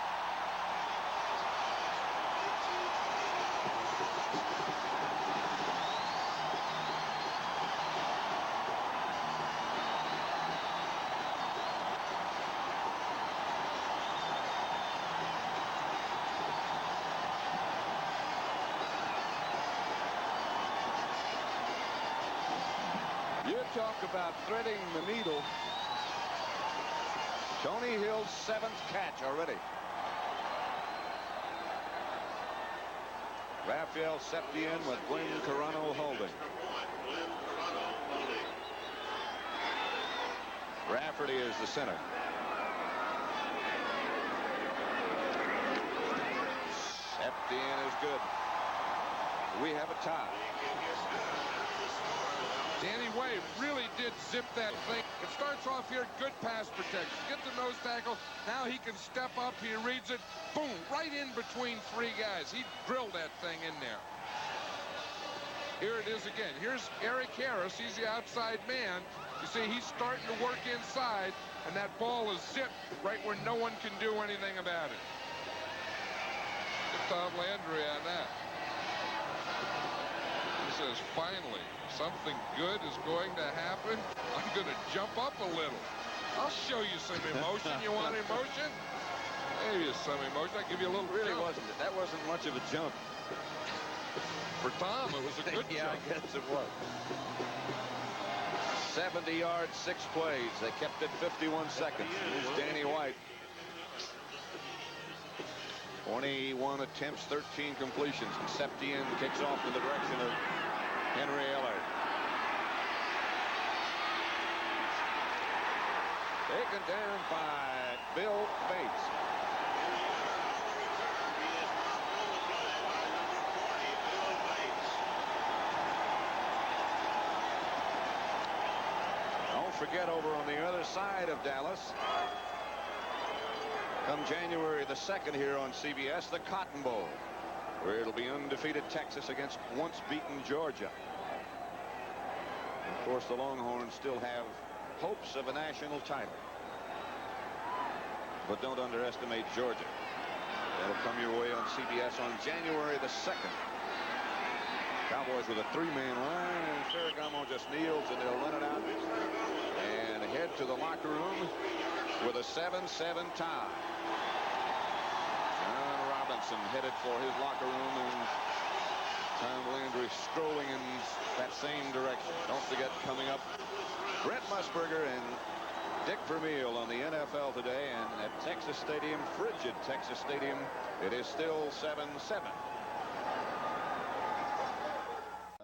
Talk about threading the needle. Tony Hill's 7th catch already. Raphael Septien with Glenn Carano holding. Rafferty is the center. Septien is good. We have a tie.
Danny White really did zip that thing. It starts off here, good pass protection. Get the nose tackle. Now he can step up. He reads it. Boom, right in between 3 guys. He drilled that thing in there. Here it is again. Here's Eric Harris. He's the outside man. You see, he's starting to work inside, and that ball is zipped right where no one can do anything about it. Good Tom Landry on that. He says, finally, something good is going to happen. I'm going to jump up a little. I'll show you some emotion. You want emotion? Maybe some emotion. I'll give you a little
Really
jump.
wasn't it? That wasn't much of a jump.
For Tom, it was a good
Yeah,
jump.
I guess it was. 70 yards, 6 plays. They kept it 51 seconds. Here's Danny White. 21 attempts, 13 completions. And Septien kicks off in the direction of Henry Ellard. Taken down by Bill Bates. Don't forget, over on the other side of Dallas, come January the 2nd here on CBS, the Cotton Bowl, where it'll be undefeated Texas against once beaten Georgia. Of course, the Longhorns still have hopes of a national title. But don't underestimate Georgia. That'll come your way on CBS on January the 2nd. Cowboys with a 3-man line, and Ferragamo just kneels, and they'll run it out and head to the locker room with a 7-7 tie. John Robinson headed for his locker room, and Tom Landry strolling in that same direction. Don't forget, coming up, Brent Musburger and Dick Vermeil on the NFL Today, and at Texas Stadium, frigid Texas Stadium, it is still 7-7.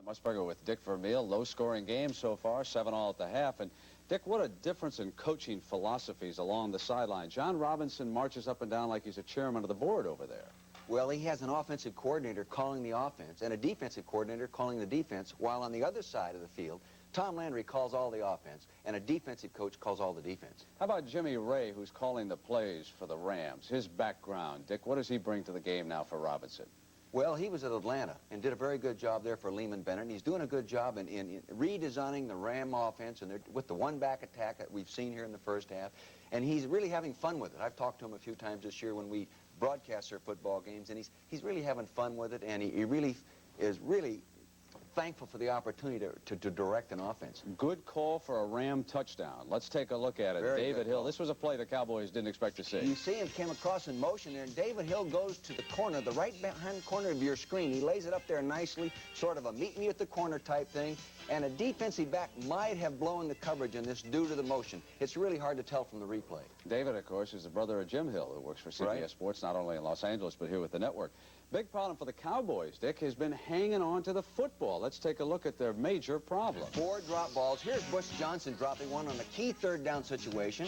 Musburger with Dick Vermeil. Low-scoring game so far, 7-all at the half. And Dick, what a difference in coaching philosophies along the sideline. John Robinson marches up and down like he's a chairman of the board over there.
Well, he has an offensive coordinator calling the offense and a defensive coordinator calling the defense, while on the other side of the field, Tom Landry calls all the offense, and a defensive coach calls all the defense.
How about Jimmy Ray, who's calling the plays for the Rams? His background, Dick, what does he bring to the game now for Robinson?
Well, he was at Atlanta and did a very good job there for Lehman Bennett, and he's doing a good job in redesigning the Ram offense and with the one-back attack that we've seen here in the first half, and he's really having fun with it. I've talked to him a few times this year when we broadcast their football games, and he's really having fun with it, and he really is thankful for the opportunity to direct an offense.
Good call for a Ram touchdown. Let's take a look at it.
Very
David
good
Hill.
call.
This was a play the Cowboys didn't expect to see.
You see him came across in motion there, and David Hill goes to the corner, the right-hand corner of your screen. He lays it up there nicely, sort of a meet-me-at-the-corner type thing, and a defensive back might have blown the coverage in this due to the motion. It's really hard to tell from the replay.
David, of course, is the brother of Jim Hill, who works for CBS
Right.
Sports, not only in Los Angeles, but here with the network. Big problem for the Cowboys, Dick, has been hanging on to the football. Let's take a look at their major problem.
4 drop balls. Here's Bush Johnson dropping one on a key third down situation.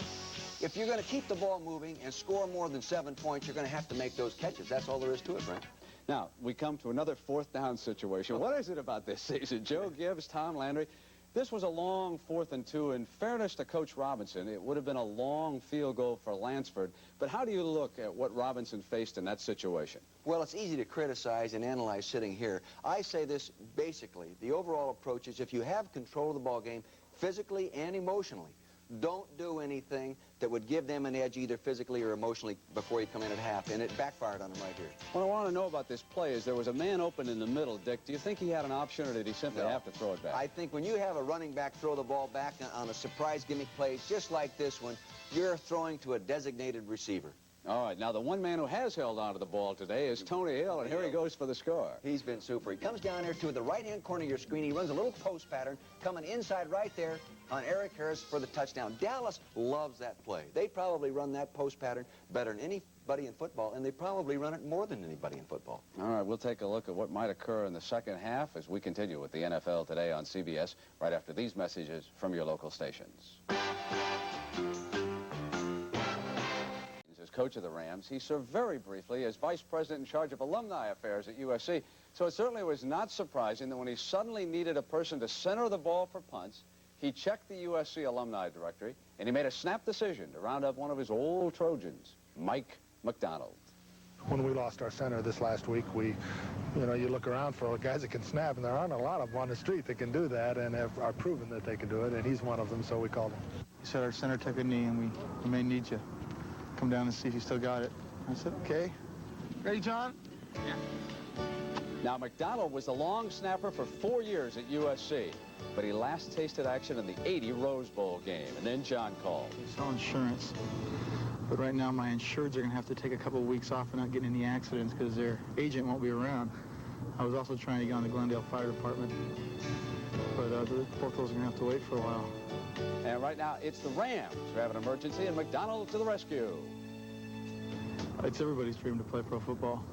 If you're going to keep the ball moving and score more than 7 points, you're going to have to make those catches. That's all there is to it, Brent.
Now, we come to another 4th down situation. What is it about this season? Joe Gibbs, Tom Landry. This was a long 4th and 2. In fairness to Coach Robinson, it would have been a long field goal for Lansford. But how do you look at what Robinson faced in that situation?
Well, it's easy to criticize and analyze sitting here. I say this basically. The overall approach is if you have control of the ball game physically and emotionally, don't do anything that would give them an edge either physically or emotionally before you come in at half, and it backfired on them right here.
What I want to know about this play is there was a man open in the middle, Dick. Do you think he had an option, or did he simply have to throw it back?
I think when you have a running back throw the ball back on a surprise gimmick play just like this one, you're throwing to a designated receiver.
All right, now the one man who has held onto the ball today is Tony Hill, and here he goes for the score.
He's been super. He comes down here to the right-hand corner of your screen. He runs a little post pattern coming inside right there on Eric Harris for the touchdown. Dallas loves that play. They probably run that post pattern better than anybody in football, and they probably run it more than anybody in football.
All right, we'll take a look at what might occur in the second half as we continue with the NFL Today on CBS right after these messages from your local stations. As coach of the Rams, he served very briefly as vice president in charge of alumni affairs at USC. So it certainly was not surprising that when he suddenly needed a person to center the ball for punts, he checked the USC alumni directory, and he made a snap decision to round up one of his old Trojans, Mike McDonald.
When we lost our center this last week, you look around for guys that can snap, and there aren't a lot of them on the street that can do that and are proven that they can do it, and he's one of them, so we called him.
He said our center took a knee, and we may need you. Come down and see if you still got it. I said, okay. Ready, John?
Yeah. Now, McDonald was the long snapper for 4 years at USC, but he last tasted action in the '80 Rose Bowl game, and then John called.
They sell insurance, but right now my insureds are going to have to take a couple of weeks off and not get any accidents because their agent won't be around. I was also trying to get on the Glendale Fire Department, but both those are going to have to wait for a while.
And right now, it's the Rams who have an emergency, and McDonald to the rescue.
It's everybody's dream to play pro football.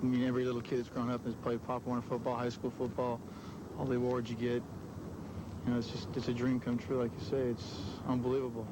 I mean, every little kid that's grown up has played Pop Warner football, high school football, all the awards you get. It's a dream come true, like you say. It's unbelievable.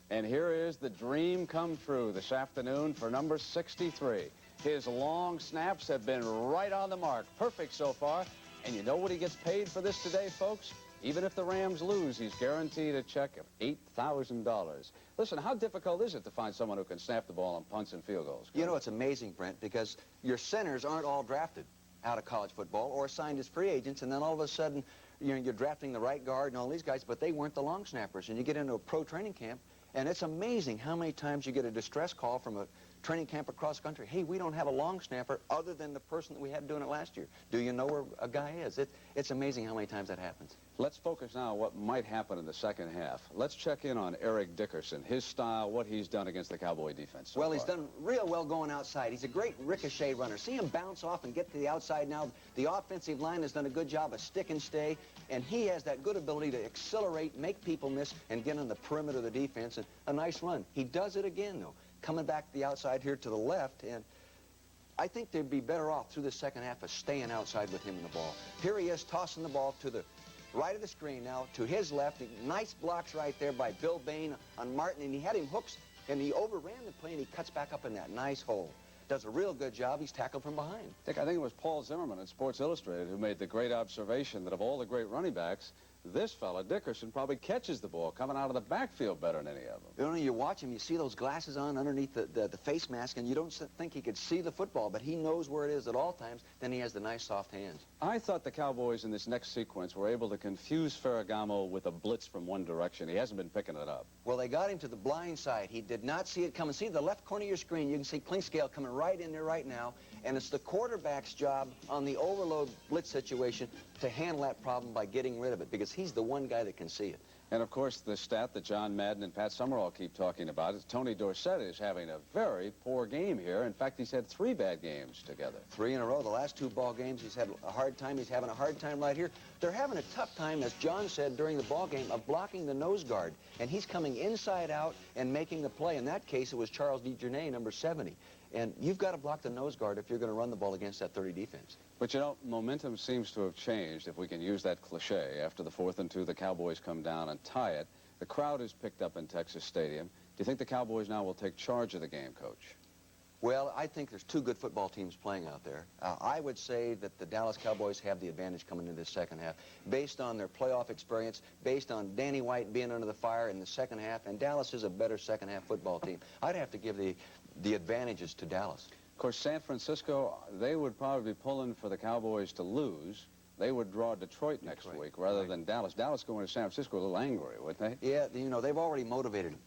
And here is the dream come true this afternoon for number 63. His long snaps have been right on the mark. Perfect so far. And you know what he gets paid for this today, folks? Even if the Rams lose, he's guaranteed a check of $8,000. Listen, how difficult is it to find someone who can snap the ball on punts and field goals?
You know, it's amazing, Brent, because your centers aren't all drafted out of college football or signed as free agents, and then all of a sudden, you're drafting the right guard and all these guys, but they weren't the long snappers. And you get into a pro training camp, and it's amazing how many times you get a distress call from a training camp across country. Hey, we don't have a long snapper other than the person that we had doing it last year. Do you know where a guy is? It's amazing how many times that happens.
Let's focus now on what might happen in the second half. Let's check in on Eric Dickerson, his style, what he's done against the Cowboy defense so
Well, he's
far.
done real well going outside. He's a great ricochet runner. See him bounce off and get to the outside now. The offensive line has done a good job of stick and stay, and he has that good ability to accelerate, make people miss, and get on the perimeter of the defense, and a nice run. He does it again, though, coming back to the outside here to the left, and I think they'd be better off through the second half of staying outside with him in the ball. Here he is tossing the ball to the right of the screen now, to his left. Nice blocks right there by Bill Bain on Martin, and he had him hooked, and he overran the play, and he cuts back up in that nice hole. Does a real good job. He's tackled from behind.
Dick, I think it was Paul Zimmerman in Sports Illustrated who made the great observation that of all the great running backs, this fella, Dickerson, probably catches the ball coming out of the backfield better than any of them.
You know, you watch him, you see those glasses on underneath the face mask, and you don't think he could see the football, but he knows where it is at all times. Then he has the nice soft hands.
I thought the Cowboys in this next sequence were able to confuse Ferragamo with a blitz from one direction. He hasn't been picking it up.
Well, they got him to the blind side. He did not see it coming. See the left corner of your screen, you can see Clinkscale coming right in there right now, and it's the quarterback's job on the overload blitz situation to handle that problem by getting rid of it, because he's the one guy that can see it.
And, of course, the stat that John Madden and Pat Summerall keep talking about is Tony Dorsett is having a very poor game here. In fact, he's had 3 bad games together.
3 in a row. The last 2 ball games, he's had a hard time. He's having a hard time right here. They're having a tough time, as John said during the ball game, of blocking the nose guard. And he's coming inside out and making the play. In that case, it was Charles DeJournay, number 70. And you've got to block the nose guard if you're going to run the ball against that 30 defense.
But, you know, momentum seems to have changed, if we can use that cliche. After the 4th and 2, the Cowboys come down and tie it. The crowd is picked up in Texas Stadium. Do you think the Cowboys now will take charge of the game, Coach?
Well, I think there's 2 good football teams playing out there. I would say that the Dallas Cowboys have the advantage coming into the second half, based on their playoff experience, based on Danny White being under the fire in the second half, and Dallas is a better second half football team. I'd have to give the advantages to Dallas.
Of course, San Francisco, they would probably be pulling for the Cowboys to lose. They would draw Detroit next week rather than Dallas. Dallas going to San Francisco a little angry, wouldn't they?
Yeah, you know, they've already motivated him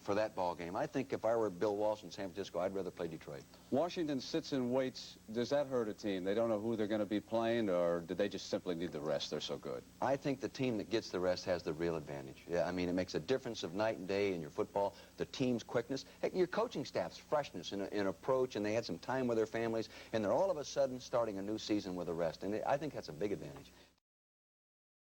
for that ball game. I think if I were Bill Walsh in San Francisco, I'd rather play Detroit.
Washington sits and waits. Does that hurt a team? They don't know who they're going to be playing, or did they just simply need the rest? They're so good.
I think the team that gets the rest has the real advantage. Yeah, I mean, it makes a difference of night and day in your football, the team's quickness, heck, your coaching staff's freshness in approach, and they had some time with their families, and they're all of a sudden starting a new season with the rest, and I think that's a big advantage.